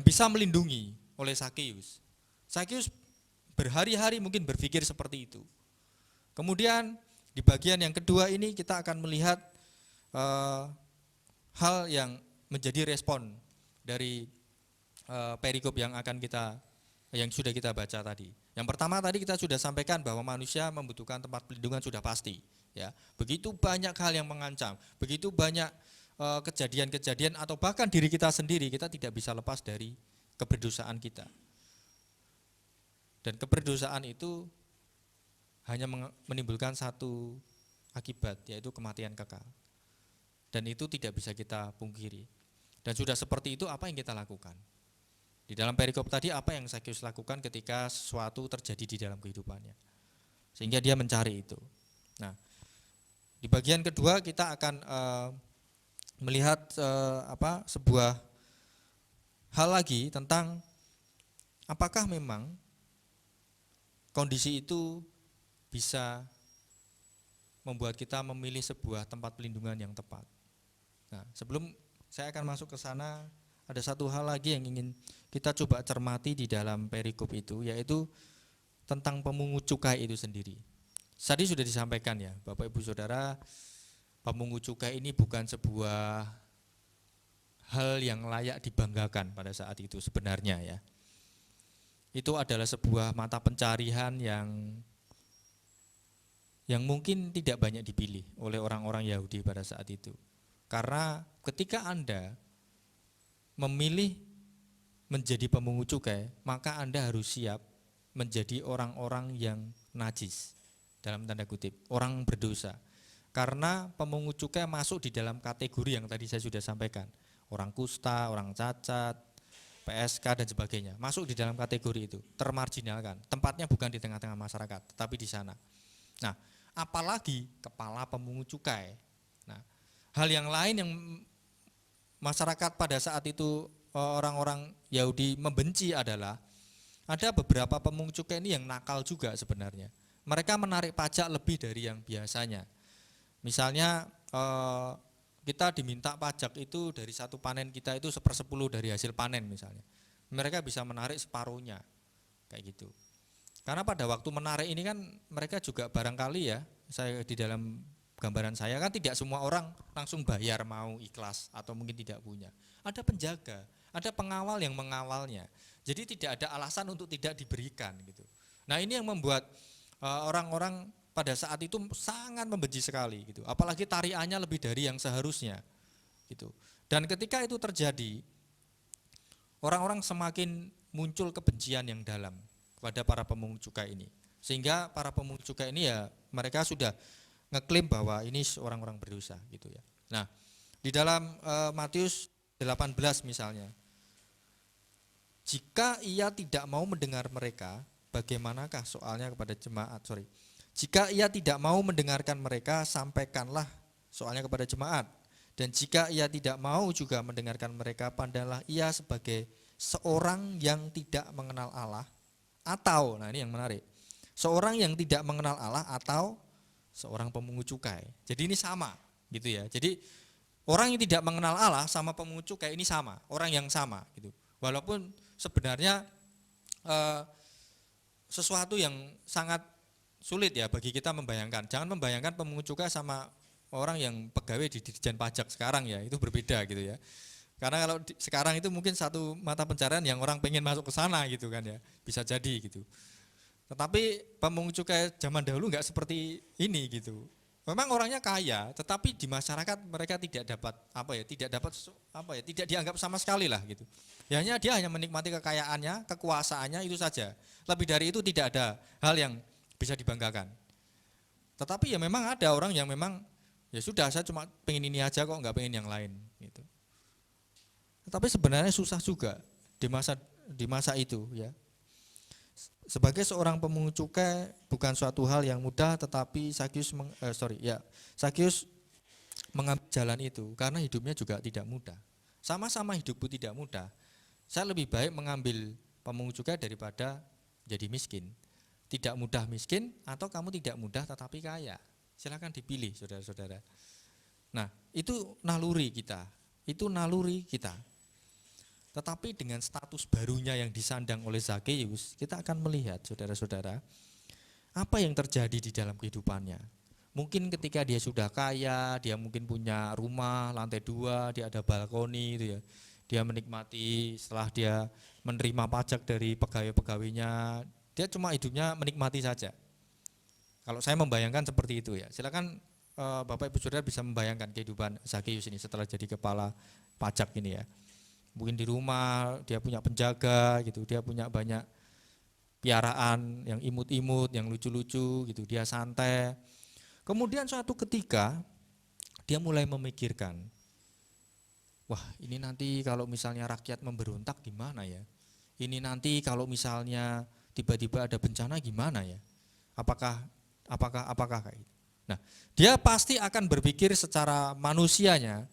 bisa melindungi oleh Zakeus. Zakeus berhari-hari mungkin berpikir seperti itu. Kemudian di bagian yang kedua ini kita akan melihat hal yang menjadi respon dari perikop yang sudah kita baca tadi. Yang pertama tadi kita sudah sampaikan bahwa manusia membutuhkan tempat pelindungan sudah pasti. Ya, begitu banyak hal yang mengancam, begitu banyak kejadian-kejadian atau bahkan diri kita sendiri, kita tidak bisa lepas dari keberdosaan kita. Dan keberdosaan itu hanya menimbulkan satu akibat, yaitu kematian kekal. Dan itu tidak bisa kita pungkiri. Dan sudah seperti itu, apa yang kita lakukan? Di dalam perikop tadi, apa yang Zakeus lakukan ketika sesuatu terjadi di dalam kehidupannya? Sehingga dia mencari itu. Nah, di bagian kedua kita akan melihat sebuah hal lagi tentang apakah memang kondisi itu bisa membuat kita memilih sebuah tempat pelindungan yang tepat. Nah, sebelum saya akan masuk ke sana, ada satu hal lagi yang ingin kita coba cermati di dalam perikop itu, yaitu tentang pemungut cukai itu sendiri. Tadi sudah disampaikan ya, Bapak Ibu Saudara, pemungut cukai ini bukan sebuah hal yang layak dibanggakan pada saat itu sebenarnya ya. Itu adalah sebuah mata pencarian yang mungkin tidak banyak dipilih oleh orang-orang Yahudi pada saat itu. Karena ketika Anda memilih menjadi pemungut cukai, maka Anda harus siap menjadi orang-orang yang najis, dalam tanda kutip, orang berdosa. Karena pemungut cukai masuk di dalam kategori yang tadi saya sudah sampaikan. Orang kusta, orang cacat, PSK dan sebagainya, masuk di dalam kategori itu, termarginalkan. Tempatnya bukan di tengah-tengah masyarakat, tapi di sana. Nah, apalagi kepala pemungut cukai. Nah, hal yang lain yang masyarakat pada saat itu orang-orang Yahudi membenci adalah ada beberapa pemungut cukai ini yang nakal juga sebenarnya. Mereka menarik pajak lebih dari yang biasanya. Misalnya kita diminta pajak itu dari satu panen kita itu 1/10 dari hasil panen misalnya. Mereka bisa menarik separuhnya, kayak gitu. Karena pada waktu menarik ini kan mereka juga barangkali ya, saya di dalam gambaran saya kan tidak semua orang langsung bayar mau ikhlas atau mungkin tidak punya. Ada penjaga, ada pengawal yang mengawalnya. Jadi tidak ada alasan untuk tidak diberikan gitu. Nah, ini yang membuat orang-orang pada saat itu sangat membenci sekali gitu. Apalagi tariannya lebih dari yang seharusnya gitu. Dan ketika itu terjadi, orang-orang semakin muncul kebencian yang dalam kepada para pemungut cukai ini. Sehingga para pemungut cukai ini ya mereka sudah ngeklaim bahwa ini orang-orang berdosa gitu ya. Nah, di dalam Matius 18 misalnya, jika ia tidak mau mendengar mereka, bagaimanakah soalnya kepada jemaat, jika ia tidak mau mendengarkan mereka, sampaikanlah soalnya kepada jemaat. Dan jika ia tidak mau juga mendengarkan mereka, pandanglah ia sebagai seorang yang tidak mengenal Allah, atau, nah ini yang menarik, seorang yang tidak mengenal Allah atau seorang pemungut cukai. Jadi ini sama gitu ya. Jadi orang yang tidak mengenal Allah sama pemungut cukai ini sama, orang yang sama gitu. Walaupun sebenarnya sesuatu yang sangat sulit ya bagi kita membayangkan. Jangan membayangkan pemungut cukai sama orang yang pegawai di Ditjen Pajak sekarang ya, itu berbeda gitu ya. Karena kalau sekarang itu mungkin satu mata pencarian yang orang pengen masuk ke sana gitu kan ya, bisa jadi gitu. Tetapi pemungut cukai zaman dahulu enggak seperti ini gitu. Memang orangnya kaya, tetapi di masyarakat mereka tidak dapat tidak dianggap sama sekali lah gitu. Dia hanya menikmati kekayaannya, kekuasaannya itu saja. Lebih dari itu tidak ada hal yang bisa dibanggakan. Tetapi ya memang ada orang yang memang ya sudah, saya cuma pengen ini aja kok, nggak pengen yang lain gitu. Tetapi sebenarnya susah juga di masa itu ya. Sebagai seorang pemungut cukai bukan suatu hal yang mudah, tetapi Zakeus mengambil jalan itu karena hidupnya juga tidak mudah. Sama-sama hidupku tidak mudah. Saya lebih baik mengambil pemungut cukai daripada jadi miskin? Tidak mudah miskin atau kamu tidak mudah tetapi kaya? Silakan dipilih saudara-saudara. Nah, itu naluri kita. Itu naluri kita. Tetapi dengan status barunya yang disandang oleh Zakeus, kita akan melihat saudara-saudara, apa yang terjadi di dalam kehidupannya. Mungkin ketika dia sudah kaya, dia mungkin punya rumah lantai 2, dia ada balkoni gitu ya. Dia menikmati setelah dia menerima pajak dari pegawai-pegawainya, dia cuma hidupnya menikmati saja. Kalau saya membayangkan seperti itu ya. Silakan Bapak Ibu Saudara bisa membayangkan kehidupan Zakeus ini setelah jadi kepala pajak ini ya. Mungkin di rumah dia punya penjaga gitu, dia punya banyak piaraan yang imut-imut, yang lucu-lucu gitu, dia santai. Kemudian suatu ketika dia mulai memikirkan, wah ini nanti kalau misalnya rakyat memberontak gimana ya? Ini nanti kalau misalnya tiba-tiba ada bencana gimana ya? Apakah kayak gitu? Nah, dia pasti akan berpikir secara manusianya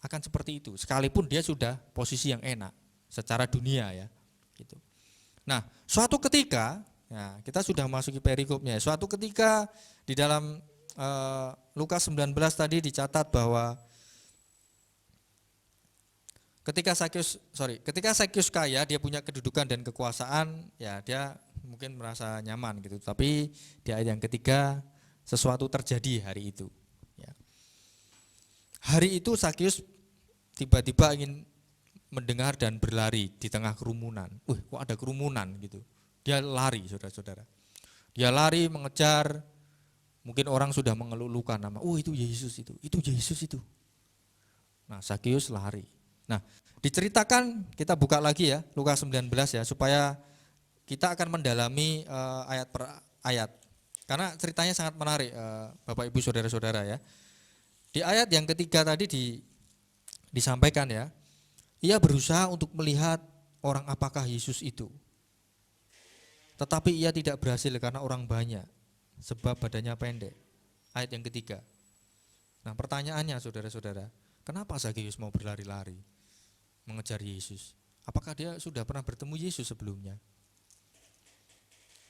akan seperti itu, sekalipun dia sudah posisi yang enak secara dunia ya, gitu. Nah, suatu ketika, ya, kita sudah masuki perikopnya. Suatu ketika di dalam Lukas 19 tadi dicatat bahwa ketika Zakeus kaya, dia punya kedudukan dan kekuasaan, ya dia mungkin merasa nyaman gitu. Tapi di ayat yang ketiga sesuatu terjadi hari itu. Ya. Hari itu Zakeus tiba-tiba ingin mendengar dan berlari di tengah kerumunan. Kok ada kerumunan gitu. Dia lari, saudara-saudara. Dia lari mengejar, mungkin orang sudah mengeluhkan nama, itu Yesus itu Yesus itu. Nah, Zakeus lari. Nah, diceritakan, kita buka lagi ya, Lukas 19 ya, supaya kita akan mendalami ayat per ayat. Karena ceritanya sangat menarik, Bapak Ibu Saudara-saudara ya. Di ayat yang ketiga tadi disampaikan ya, ia berusaha untuk melihat orang apakah Yesus itu. Tetapi ia tidak berhasil karena orang banyak, sebab badannya pendek. Ayat yang ketiga. Nah, pertanyaannya saudara-saudara, kenapa Zakeus mau berlari-lari mengejar Yesus? Apakah dia sudah pernah bertemu Yesus sebelumnya?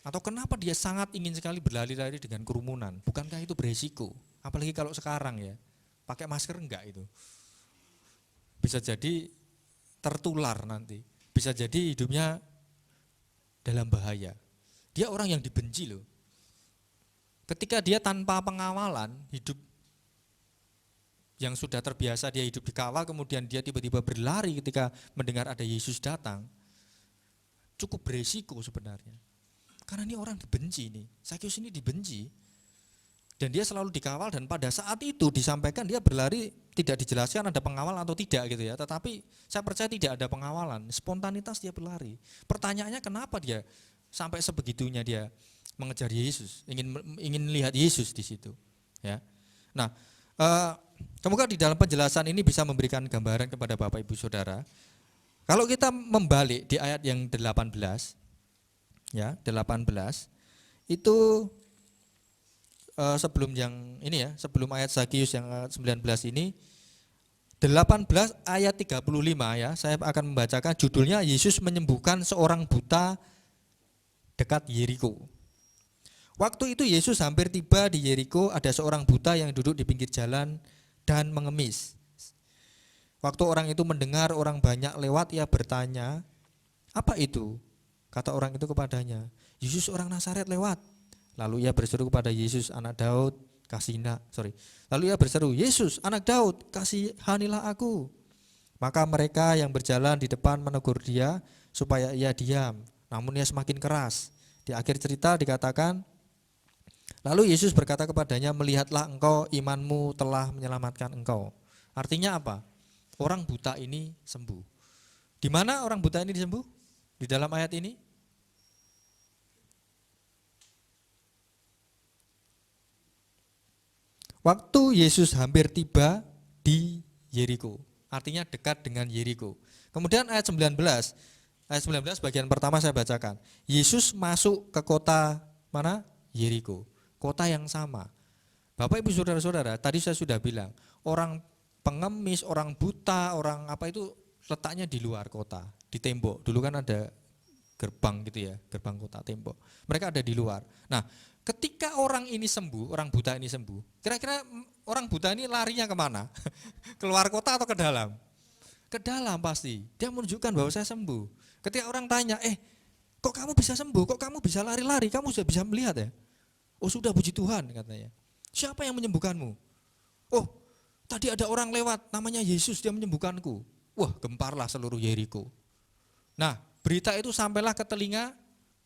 Atau kenapa dia sangat ingin sekali berlari-lari dengan kerumunan? Bukankah itu beresiko? Apalagi kalau sekarang ya, pakai masker enggak itu? Bisa jadi tertular nanti, bisa jadi hidupnya dalam bahaya. Dia orang yang dibenci loh. Ketika dia tanpa pengawalan, hidup yang sudah terbiasa dia hidup dikawal, kemudian dia tiba-tiba berlari ketika mendengar ada Yesus datang, cukup beresiko sebenarnya. Karena ini orang dibenci nih, Zakeus ini dibenci. Dan dia selalu dikawal, dan pada saat itu disampaikan dia berlari, tidak dijelaskan ada pengawal atau tidak gitu ya. Tetapi saya percaya tidak ada pengawalan, spontanitas dia berlari. Pertanyaannya kenapa dia sampai sebegitunya dia mengejar Yesus, ingin lihat Yesus di situ ya. Nah, semoga di dalam penjelasan ini bisa memberikan gambaran kepada Bapak Ibu Saudara. Kalau kita membalik di ayat yang 18 ya, 18 itu sebelum yang ini ya, sebelum ayat Zakeus yang 19 ini, 18 ayat 35 ya, saya akan membacakan judulnya Yesus menyembuhkan seorang buta dekat Yeriko. Waktu itu Yesus hampir tiba di Yeriko, ada seorang buta yang duduk di pinggir jalan dan mengemis. Waktu orang itu mendengar orang banyak lewat, ia bertanya, "Apa itu?" Kata orang itu kepadanya, "Yesus orang Nazaret lewat." Lalu ia berseru kepada Yesus, "Anak Daud, Lalu ia berseru, "Yesus, anak Daud, kasihanilah aku." Maka mereka yang berjalan di depan menegur dia supaya ia diam, namun ia semakin keras. Di akhir cerita dikatakan, lalu Yesus berkata kepadanya, "Melihatlah engkau, imanmu telah menyelamatkan engkau." Artinya apa? Orang buta ini sembuh. Di mana orang buta ini disembuh? Di dalam ayat ini? Waktu Yesus hampir tiba di Yeriko, artinya dekat dengan Yeriko. Kemudian ayat 19 bagian pertama saya bacakan. Yesus masuk ke kota mana? Yeriko, kota yang sama. Bapak Ibu Saudara-saudara, tadi saya sudah bilang, orang pengemis, orang buta, orang apa itu letaknya di luar kota, di tembok. Dulu kan ada gerbang gitu ya, gerbang kota tembok. Mereka ada di luar. Nah, ketika orang ini sembuh, orang buta ini sembuh, kira-kira orang buta ini larinya kemana? Keluar kota atau ke dalam? Ke dalam pasti. Dia menunjukkan bahwa saya sembuh. Ketika orang tanya, kok kamu bisa sembuh? Kok kamu bisa lari-lari? Kamu sudah bisa melihat ya? Oh sudah, puji Tuhan katanya. Siapa yang menyembuhkanmu? Oh tadi ada orang lewat namanya Yesus, dia menyembuhkanku. Wah gemparlah seluruh Yeriko. Nah berita itu sampailah ke telinga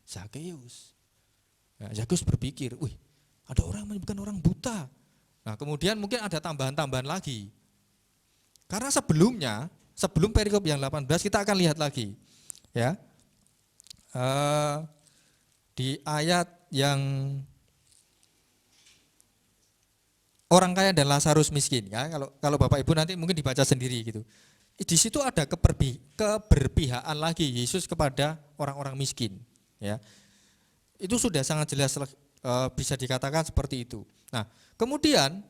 Zakheus. Nah, Zakheus berpikir, wih ada orang menyembuhkan orang buta. Nah kemudian mungkin ada tambahan-tambahan lagi. Karena sebelum perikop yang 18 kita akan lihat lagi. Ya, di ayat yang orang kaya dan Lazarus miskin, ya kalau Bapak Ibu nanti mungkin dibaca sendiri gitu. Di situ ada keberpihakan lagi Yesus kepada orang-orang miskin, ya. Itu sudah sangat jelas bisa dikatakan seperti itu. Nah, kemudian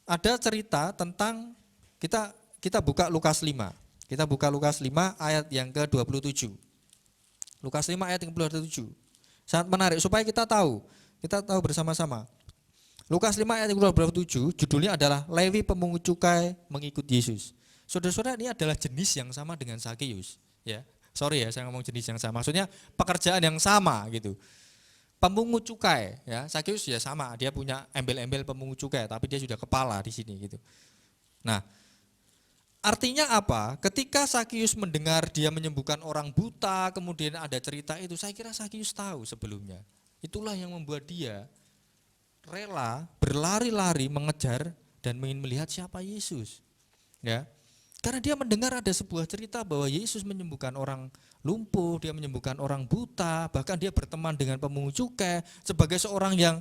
ada cerita tentang kita buka Lukas 5. Kita buka Lukas 5 ayat yang ke-27. Lukas 5 ayat yang ke-27. Sangat menarik supaya kita tahu bersama-sama. Lukas 5 ayat 27 judulnya adalah Lewi pemungut cukai mengikut Yesus. Saudara-saudara, ini adalah jenis yang sama dengan Zakheus, ya. Sorry ya saya ngomong jenis yang sama. Maksudnya pekerjaan yang sama gitu. Pemungut cukai, ya. Zakheus ya sama, dia punya embel-embel pemungut cukai tapi dia sudah kepala di sini gitu. Nah, artinya apa? Ketika Zakheus mendengar dia menyembuhkan orang buta, kemudian ada cerita itu, saya kira Zakheus tahu sebelumnya. Itulah yang membuat dia rela berlari-lari mengejar dan ingin melihat siapa Yesus. Ya. Karena dia mendengar ada sebuah cerita bahwa Yesus menyembuhkan orang lumpuh, dia menyembuhkan orang buta, bahkan dia berteman dengan pemungut cukai. Sebagai seorang yang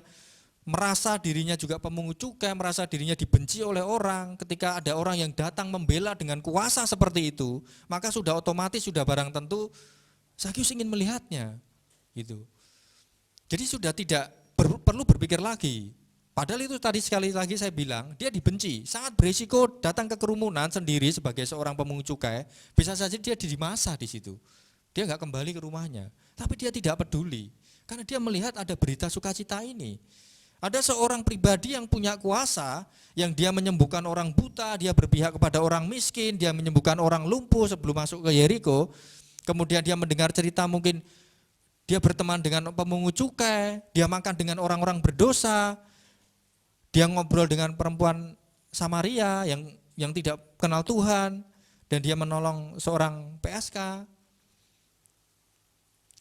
merasa dirinya juga pemungut cukai, merasa dirinya dibenci oleh orang, ketika ada orang yang datang membela dengan kuasa seperti itu, maka sudah otomatis, sudah barang tentu Zakheus ingin melihatnya. Gitu. Jadi sudah tidak perlu berpikir lagi. Padahal itu tadi sekali lagi saya bilang, dia dibenci, sangat berisiko datang ke kerumunan sendiri sebagai seorang pemungut cukai, bisa saja dia dimasa di situ. Dia nggak kembali ke rumahnya, tapi dia tidak peduli, karena dia melihat ada berita sukacita ini. Ada seorang pribadi yang punya kuasa, yang dia menyembuhkan orang buta, dia berpihak kepada orang miskin, dia menyembuhkan orang lumpuh sebelum masuk ke Yeriko. Kemudian dia mendengar cerita mungkin dia berteman dengan pemungut cukai, dia makan dengan orang-orang berdosa, dia ngobrol dengan perempuan Samaria yang tidak kenal Tuhan, dan dia menolong seorang PSK.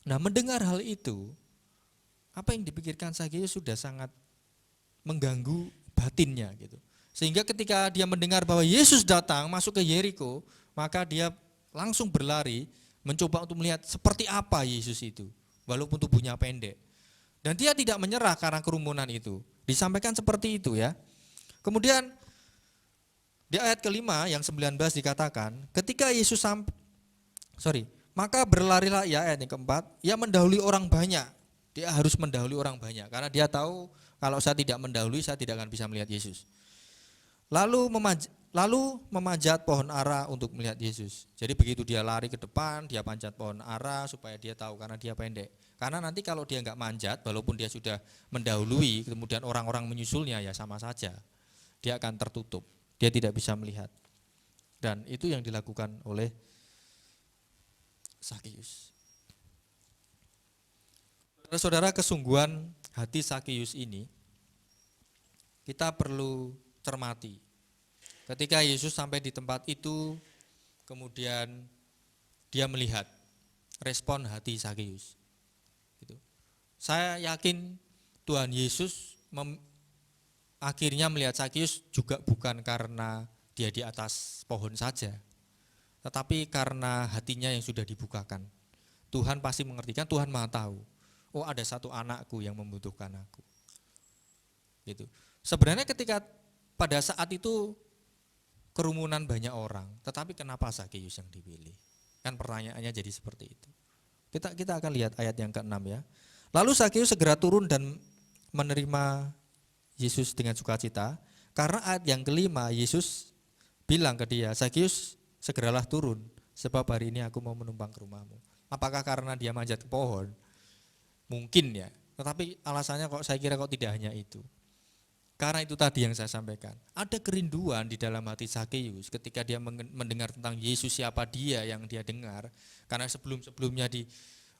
Nah, mendengar hal itu, apa yang dipikirkan Zakheus sudah sangat mengganggu batinnya gitu. Sehingga ketika dia mendengar bahwa Yesus datang masuk ke Yeriko, maka dia langsung berlari mencoba untuk melihat seperti apa Yesus itu, walaupun tubuhnya pendek. Dan dia tidak menyerah karena kerumunan itu. Disampaikan seperti itu ya. Kemudian di ayat kelima yang 19 dikatakan, ketika Yesus maka berlarilah, ya ayat yang keempat, ia mendahului orang banyak. Dia harus mendahului orang banyak karena dia tahu kalau saya tidak mendahului saya tidak akan bisa melihat Yesus. Lalu memanjat pohon ara untuk melihat Yesus. Jadi begitu dia lari ke depan, dia panjat pohon ara supaya dia tahu karena dia pendek. Karena nanti kalau dia enggak manjat, walaupun dia sudah mendahului, kemudian orang-orang menyusulnya ya sama saja. Dia akan tertutup, dia tidak bisa melihat. Dan itu yang dilakukan oleh Zakheus. Saudara, kesungguhan hati Zakheus ini kita perlu cermati. Ketika Yesus sampai di tempat itu, kemudian dia melihat respon hati Zakheus. Gitu. Saya yakin Tuhan Yesus akhirnya melihat Zakheus juga bukan karena dia di atas pohon saja, tetapi karena hatinya yang sudah dibukakan. Tuhan pasti mengertikan, Tuhan Maha tahu. Oh, ada satu anakku yang membutuhkan aku. Gitu. Sebenarnya ketika pada saat itu kerumunan banyak orang, tetapi kenapa Zakheus yang dipilih? Kan pertanyaannya jadi seperti itu. Kita akan lihat ayat yang ke-6 ya. Lalu Zakheus segera turun dan menerima Yesus dengan sukacita. Karena ayat yang ke-5 Yesus bilang ke dia, Zakheus segeralah turun sebab hari ini aku mau menumpang ke rumahmu. Apakah karena dia manjat ke pohon? Mungkin ya. Tetapi alasannya saya kira tidak hanya itu. Karena itu tadi yang saya sampaikan. Ada kerinduan di dalam hati Zakeus ketika dia mendengar tentang Yesus, siapa dia yang dia dengar. Karena sebelum-sebelumnya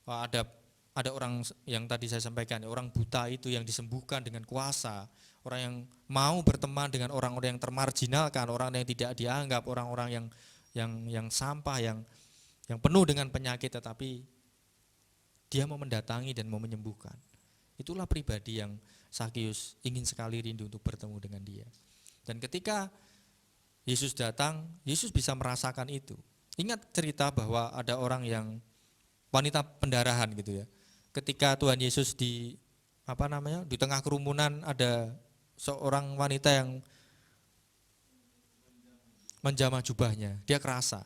ada orang yang tadi saya sampaikan, orang buta itu yang disembuhkan dengan kuasa, orang yang mau berteman dengan orang-orang yang termarginalkan, orang yang tidak dianggap, orang-orang yang sampah, yang penuh dengan penyakit, tetapi dia mau mendatangi dan mau menyembuhkan. Itulah pribadi yang Zakeus ingin sekali rindu untuk bertemu dengan dia. Dan ketika Yesus datang, Yesus bisa merasakan itu. Ingat cerita bahwa ada orang yang wanita pendarahan gitu ya. Ketika Tuhan Yesus di tengah kerumunan, ada seorang wanita yang menjamah jubahnya, dia kerasa.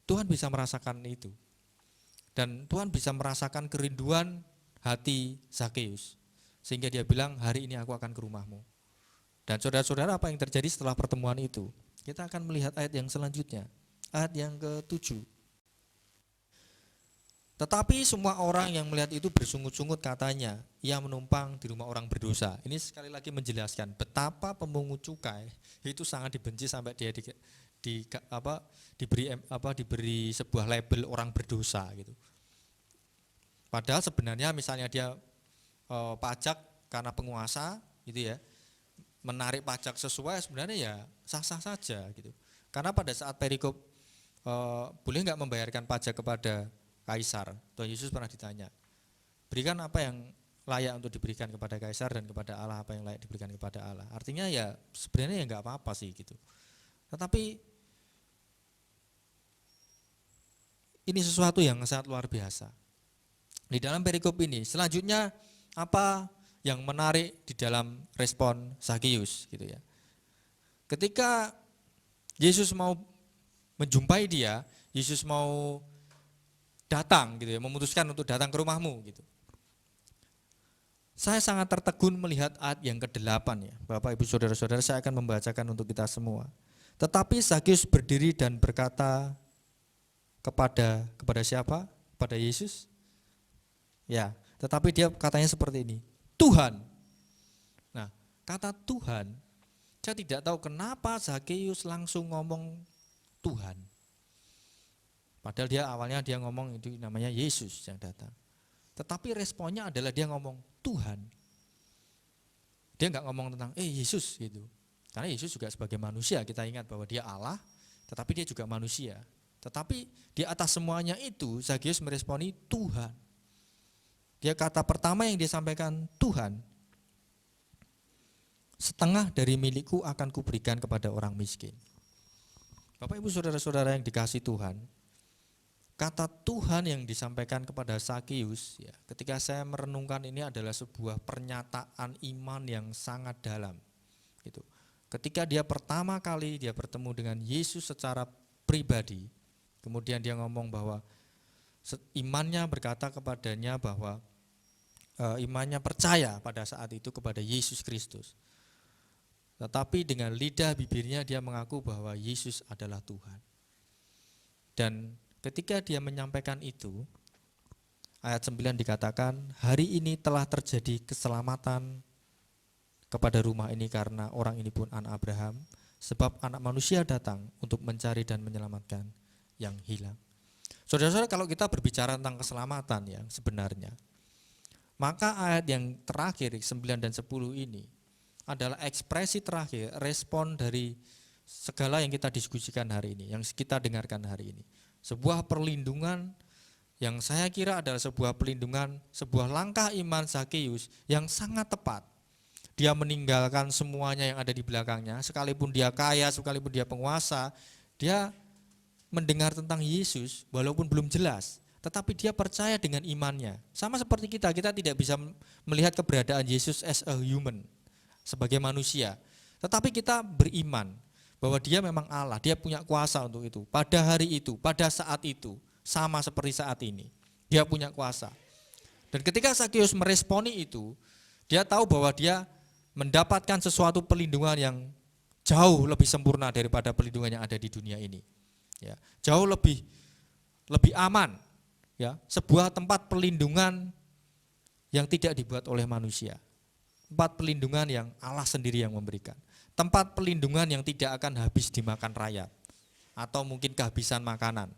Tuhan bisa merasakan itu. Dan Tuhan bisa merasakan kerinduan hati Zakeus. Sehingga dia bilang, hari ini aku akan ke rumahmu. Dan saudara-saudara, apa yang terjadi setelah pertemuan itu? Kita akan melihat ayat yang selanjutnya. Ayat yang ke-7. Tetapi semua orang yang melihat itu bersungut-sungut, katanya, ia menumpang di rumah orang berdosa. Ini sekali lagi menjelaskan betapa pemungut cukai itu sangat dibenci sampai dia diberi sebuah label orang berdosa gitu. Padahal sebenarnya misalnya dia pajak karena penguasa gitu ya, menarik pajak sesuai, sebenarnya ya sah-sah saja gitu. Karena pada saat perikop boleh nggak membayarkan pajak kepada Kaisar, Tuhan Yesus pernah ditanya, berikan apa yang layak untuk diberikan kepada Kaisar dan kepada Allah apa yang layak diberikan kepada Allah. Artinya ya sebenarnya ya nggak apa-apa sih gitu. Tetapi ini sesuatu yang sangat luar biasa. Di dalam perikop ini, selanjutnya apa yang menarik di dalam respon Zakeus gitu ya. Ketika Yesus mau menjumpai dia, Yesus mau datang gitu ya, memutuskan untuk datang ke rumahmu gitu. Saya sangat tertegun melihat ayat yang ke-8 ya. Bapak Ibu Saudara-saudara, saya akan membacakan untuk kita semua. Tetapi Zakeus berdiri dan berkata kepada siapa? Kepada Yesus. Ya, tetapi dia katanya seperti ini, Tuhan. Nah, kata Tuhan, saya tidak tahu kenapa Zakeus langsung ngomong Tuhan. Padahal awalnya dia ngomong itu namanya Yesus yang datang. Tetapi responnya adalah dia ngomong Tuhan. Dia enggak ngomong tentang Yesus gitu. Karena Yesus juga sebagai manusia, kita ingat bahwa dia Allah, tetapi dia juga manusia. Tetapi di atas semuanya itu Zakeus meresponi Tuhan. Dia kata pertama yang dia sampaikan, Tuhan, setengah dari milikku akan kuberikan kepada orang miskin. Bapak Ibu Saudara-saudara yang dikasihi Tuhan, kata Tuhan yang disampaikan kepada Zakeus ya, ketika saya merenungkan ini adalah sebuah pernyataan iman yang sangat dalam gitu. Ketika dia pertama kali dia bertemu dengan Yesus secara pribadi, kemudian dia ngomong bahwa imannya berkata kepadanya bahwa imannya percaya pada saat itu kepada Yesus Kristus. Tetapi dengan lidah bibirnya dia mengaku bahwa Yesus adalah Tuhan. Dan ketika dia menyampaikan itu, ayat 9 dikatakan, hari ini telah terjadi keselamatan kepada rumah ini karena orang ini pun anak Abraham, sebab anak manusia datang untuk mencari dan menyelamatkan yang hilang. Saudara-saudara, kalau kita berbicara tentang keselamatan ya sebenarnya, maka ayat yang terakhir 9 dan 10 ini adalah ekspresi terakhir, respon dari segala yang kita diskusikan hari ini, yang kita dengarkan hari ini. Sebuah perlindungan yang saya kira adalah sebuah perlindungan, sebuah langkah iman Zakeus yang sangat tepat. Dia meninggalkan semuanya yang ada di belakangnya, sekalipun dia kaya, sekalipun dia penguasa, dia mendengar tentang Yesus walaupun belum jelas, tetapi dia percaya dengan imannya. Sama seperti kita tidak bisa melihat keberadaan Yesus as a human, sebagai manusia. Tetapi kita beriman bahwa dia memang Allah, dia punya kuasa untuk itu. Pada hari itu, pada saat itu, sama seperti saat ini, dia punya kuasa. Dan ketika Zakeus meresponi itu, dia tahu bahwa dia mendapatkan sesuatu perlindungan yang jauh lebih sempurna daripada perlindungan yang ada di dunia ini. Ya, jauh lebih lebih aman, ya, sebuah tempat perlindungan yang tidak dibuat oleh manusia. Tempat perlindungan yang Allah sendiri yang memberikan. Tempat perlindungan yang tidak akan habis dimakan rakyat atau mungkin kehabisan makanan.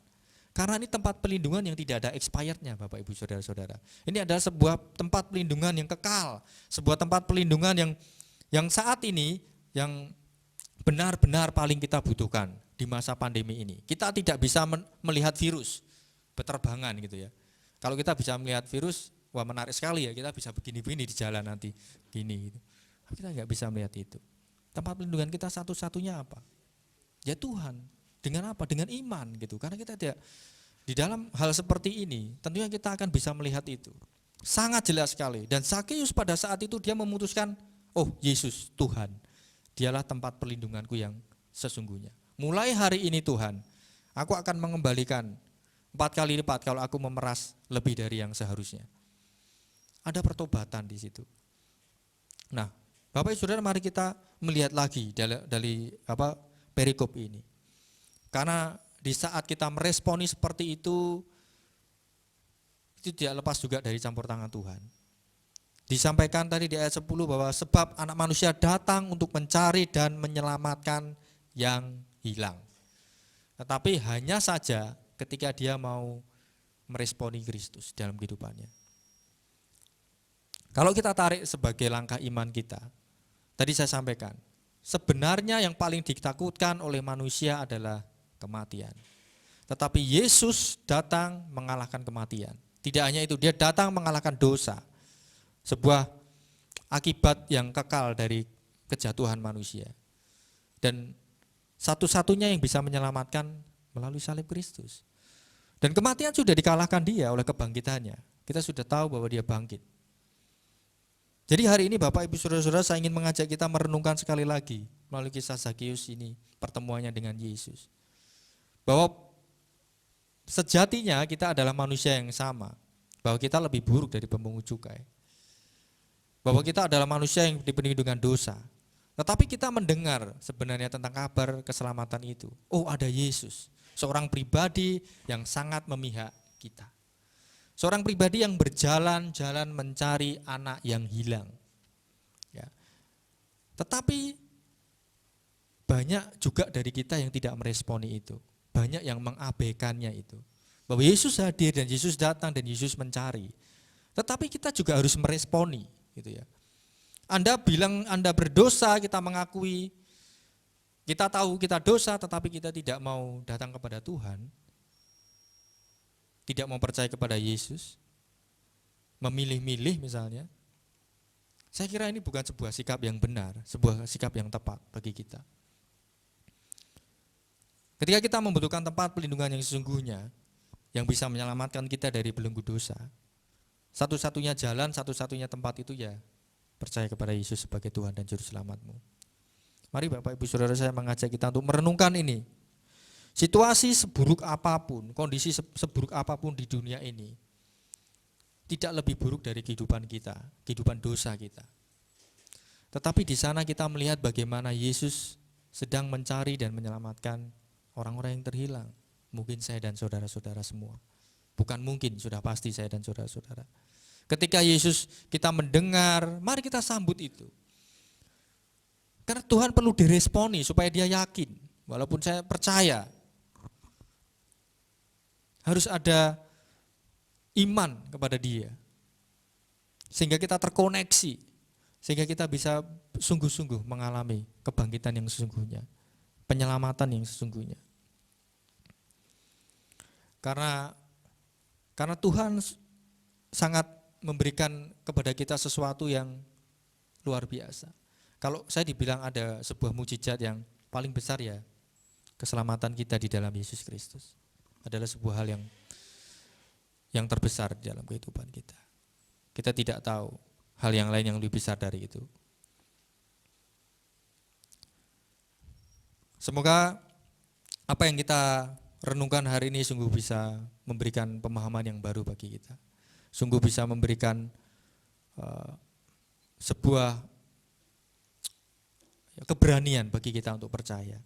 Karena ini tempat perlindungan yang tidak ada expirednya, Bapak Ibu Saudara-saudara. Ini adalah sebuah tempat perlindungan yang kekal, sebuah tempat perlindungan yang saat ini yang benar-benar paling kita butuhkan di masa pandemi ini. Kita tidak bisa melihat virus beterbangan gitu ya. Kalau kita bisa melihat virus, wah menarik sekali ya, kita bisa begini-begini di jalan nanti, gini gitu. Kita nggak bisa melihat itu. Tempat perlindungan kita satu-satunya apa? Ya Tuhan. Dengan apa? Dengan iman gitu. Karena kita tidak di dalam hal seperti ini, tentunya kita akan bisa melihat itu. Sangat jelas sekali. Dan Zakeus pada saat itu dia memutuskan, oh Yesus Tuhan, dialah tempat perlindunganku yang sesungguhnya. Mulai hari ini Tuhan, aku akan mengembalikan 4 kali lipat kalau aku memeras lebih dari yang seharusnya. Ada pertobatan di situ. Nah, Bapak Ibu Saudara, mari kita melihat lagi dari perikop ini. Karena di saat kita meresponi seperti itu tidak lepas juga dari campur tangan Tuhan. Disampaikan tadi di ayat 10 bahwa sebab anak manusia datang untuk mencari dan menyelamatkan yang hilang. Tetapi hanya saja ketika dia mau meresponi Kristus dalam kehidupannya. Kalau kita tarik sebagai langkah iman kita, tadi saya sampaikan, sebenarnya yang paling ditakutkan oleh manusia adalah kematian. Tetapi Yesus datang mengalahkan kematian. Tidak hanya itu, dia datang mengalahkan dosa. Sebuah akibat yang kekal dari kejatuhan manusia. Dan satu-satunya yang bisa menyelamatkan melalui salib Kristus. Dan kematian sudah dikalahkan dia oleh kebangkitannya. Kita sudah tahu bahwa dia bangkit. Jadi hari ini Bapak Ibu Saudara-saudara, saya ingin mengajak kita merenungkan sekali lagi melalui kisah Zakeus ini, pertemuannya dengan Yesus. Bahwa sejatinya kita adalah manusia yang sama, bahwa kita lebih buruk dari pemungut cukai. Bahwa kita adalah manusia yang dipenuhi dengan dosa. Tetapi kita mendengar sebenarnya tentang kabar keselamatan itu. Oh, ada Yesus, seorang pribadi yang sangat memihak kita. Seorang pribadi yang berjalan-jalan mencari anak yang hilang. Ya. Tetapi banyak juga dari kita yang tidak meresponi itu. Banyak yang mengabaikannya itu. Bahwa Yesus hadir dan Yesus datang dan Yesus mencari. Tetapi kita juga harus meresponi, gitu ya. Anda bilang Anda berdosa, kita mengakui, kita tahu kita dosa, tetapi kita tidak mau datang kepada Tuhan, tidak mau percaya kepada Yesus, memilih-milih misalnya. Saya kira ini bukan sebuah sikap yang benar, sebuah sikap yang tepat bagi kita. Ketika kita membutuhkan tempat pelindungan yang sesungguhnya, yang bisa menyelamatkan kita dari belenggu dosa, satu-satunya jalan, satu-satunya tempat itu ya percaya kepada Yesus sebagai Tuhan dan Juru Selamatmu. Mari Bapak Ibu Saudara, saya mengajak kita untuk merenungkan ini. Situasi seburuk apapun, kondisi seburuk apapun di dunia ini, tidak lebih buruk dari kehidupan kita, kehidupan dosa kita. Tetapi di sana kita melihat bagaimana Yesus sedang mencari dan menyelamatkan orang-orang yang terhilang. Mungkin saya dan saudara-saudara semua. Bukan mungkin, sudah pasti saya dan saudara-saudara. Ketika Yesus kita mendengar, mari kita sambut itu. Karena Tuhan perlu diresponi supaya dia yakin. Walaupun saya percaya, harus ada iman kepada dia. Sehingga kita terkoneksi. Sehingga kita bisa sungguh-sungguh mengalami kebangkitan yang sesungguhnya. Penyelamatan yang sesungguhnya. Karena Tuhan sangat memberikan kepada kita sesuatu yang luar biasa. Kalau saya dibilang ada sebuah mukjizat yang paling besar ya, keselamatan kita di dalam Yesus Kristus. Adalah sebuah hal yang terbesar di dalam kehidupan kita. Kita tidak tahu hal yang lain yang lebih besar dari itu. Semoga apa yang kita renungkan hari ini sungguh bisa memberikan pemahaman yang baru bagi kita. Sungguh bisa memberikan sebuah keberanian bagi kita untuk percaya.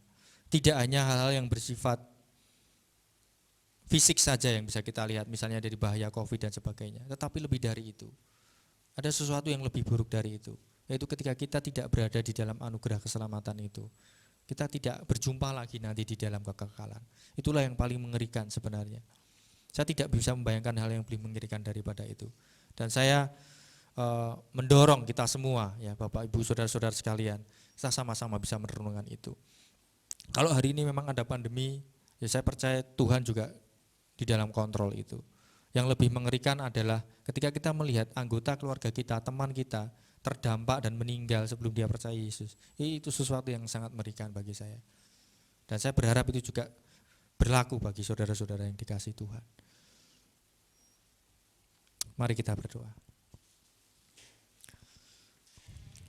Tidak hanya hal-hal yang bersifat fisik saja yang bisa kita lihat, misalnya dari bahaya COVID dan sebagainya, tetapi lebih dari itu. Ada sesuatu yang lebih buruk dari itu, yaitu ketika kita tidak berada di dalam anugerah keselamatan itu, kita tidak berjumpa lagi nanti di dalam kekekalan. Itulah yang paling mengerikan sebenarnya. Saya tidak bisa membayangkan hal yang lebih mengerikan daripada itu. Dan saya mendorong kita semua, ya Bapak Ibu saudara-saudara sekalian, kita sama-sama bisa merenungkan itu. Kalau hari ini memang ada pandemi, ya saya percaya Tuhan juga di dalam kontrol itu. Yang lebih mengerikan adalah ketika kita melihat anggota keluarga kita, teman kita terdampak dan meninggal sebelum dia percaya Yesus. Itu sesuatu yang sangat mengerikan bagi saya. Dan saya berharap itu juga berlaku bagi saudara-saudara yang dikasihi Tuhan. Mari kita berdoa.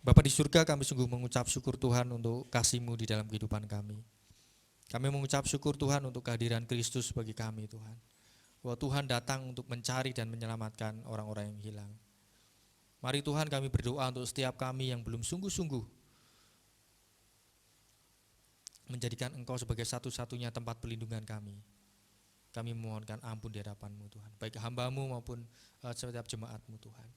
Bapa di surga, kami sungguh mengucap syukur Tuhan untuk kasih-Mu di dalam kehidupan kami. Kami mengucap syukur Tuhan untuk kehadiran Kristus bagi kami Tuhan. Bahwa Tuhan datang untuk mencari dan menyelamatkan orang-orang yang hilang. Mari Tuhan kami berdoa untuk setiap kami yang belum sungguh-sungguh menjadikan Engkau sebagai satu-satunya tempat pelindungan kami. Kami memohonkan ampun di hadapan-Mu Tuhan. Baik hamba-Mu maupun setiap jemaat-Mu Tuhan.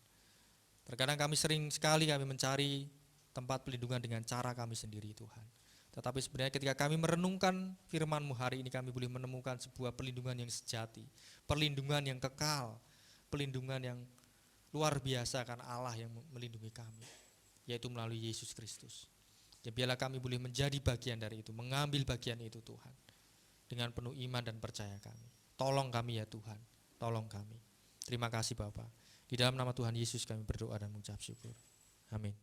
Terkadang kami sering sekali kami mencari tempat pelindungan dengan cara kami sendiri Tuhan. Tetapi sebenarnya ketika kami merenungkan firman-Mu hari ini, kami boleh menemukan sebuah perlindungan yang sejati, perlindungan yang kekal, perlindungan yang luar biasa karena Allah yang melindungi kami, yaitu melalui Yesus Kristus. Ya biarlah kami boleh menjadi bagian dari itu, mengambil bagian itu Tuhan, dengan penuh iman dan percaya kami. Tolong kami ya Tuhan, tolong kami. Terima kasih Bapa. Di dalam nama Tuhan Yesus kami berdoa dan mengucap syukur. Amin.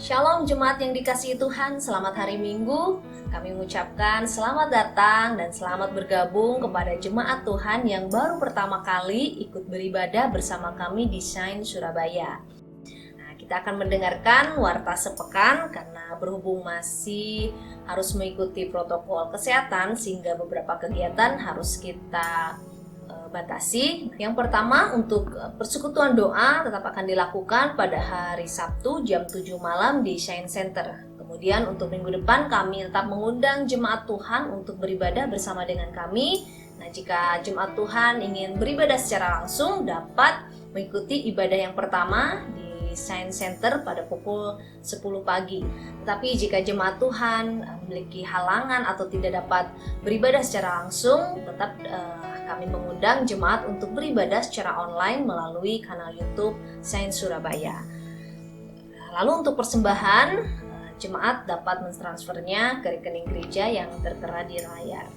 Shalom jemaat yang dikasihi Tuhan, selamat hari Minggu. Kami mengucapkan selamat datang dan selamat bergabung kepada jemaat Tuhan yang baru pertama kali ikut beribadah bersama kami di Shine Surabaya. Nah, kita akan mendengarkan warta sepekan karena berhubung masih harus mengikuti protokol kesehatan sehingga beberapa kegiatan harus kita batasi. Yang pertama, untuk persekutuan doa tetap akan dilakukan pada hari Sabtu jam 7 malam di Shine Center. Kemudian untuk minggu depan kami tetap mengundang jemaat Tuhan untuk beribadah bersama dengan kami. Nah, jika jemaat Tuhan ingin beribadah secara langsung, dapat mengikuti ibadah yang pertama di Shine Center pada pukul 10 pagi. Tetapi jika jemaat Tuhan memiliki halangan atau tidak dapat beribadah secara langsung, tetap kami mengundang jemaat untuk beribadah secara online melalui kanal YouTube Shine Surabaya. Lalu untuk persembahan, jemaat dapat mentransfernya ke rekening gereja yang tertera di layar.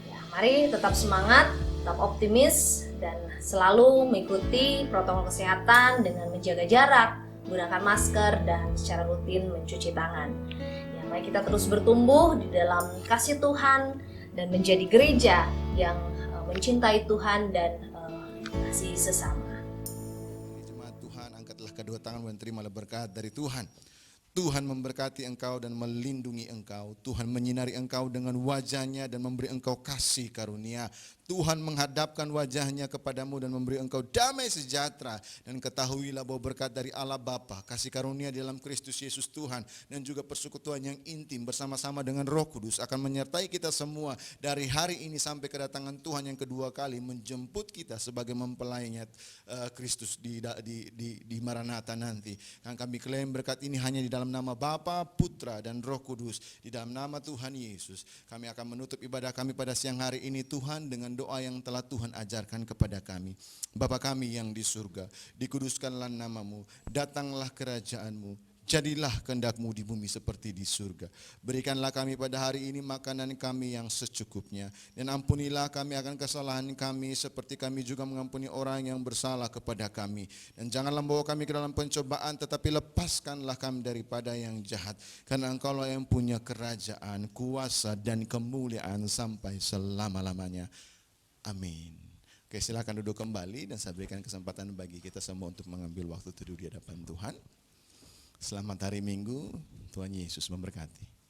Ya, mari tetap semangat, tetap optimis, dan selalu mengikuti protokol kesehatan dengan menjaga jarak, menggunakan masker, dan secara rutin mencuci tangan. Ya, mari kita terus bertumbuh di dalam kasih Tuhan dan menjadi gereja yang mencintai Tuhan dan kasih sesama. Jemaat Tuhan, angkatlah kedua tangan dan terimalah berkat dari Tuhan. Tuhan memberkati engkau dan melindungi engkau. Tuhan menyinari engkau dengan wajahnya dan memberi engkau kasih karunia. Tuhan menghadapkan wajahnya kepadamu dan memberi engkau damai sejahtera. Dan ketahuilah bahwa berkat dari Allah Bapa, kasih karunia di dalam Kristus Yesus Tuhan, dan juga persekutuan yang intim bersama-sama dengan Roh Kudus akan menyertai kita semua dari hari ini sampai kedatangan Tuhan yang kedua kali menjemput kita sebagai mempelainya Kristus di Maranatha nanti. Dan kami klaim berkat ini hanya di dalam nama Bapa, Putra, dan Roh Kudus. Di dalam nama Tuhan Yesus, kami akan menutup ibadah kami pada siang hari ini Tuhan dengan doa yang telah Tuhan ajarkan kepada kami. Bapa kami yang di surga, dikuduskanlah namamu, datanglah kerajaanmu, jadilah kehendak-Mu di bumi seperti di surga. Berikanlah kami pada hari ini makanan kami yang secukupnya, dan ampunilah kami akan kesalahan kami seperti kami juga mengampuni orang yang bersalah kepada kami. Dan janganlah membawa kami ke dalam pencobaan, tetapi lepaskanlah kami daripada yang jahat. Karena Engkaulah yang punya kerajaan, kuasa, dan kemuliaan sampai selama-lamanya. Amin. Oke, silakan duduk kembali dan saya berikan kesempatan bagi kita semua untuk mengambil waktu teduh di hadapan Tuhan. Selamat hari Minggu, Tuhan Yesus memberkati.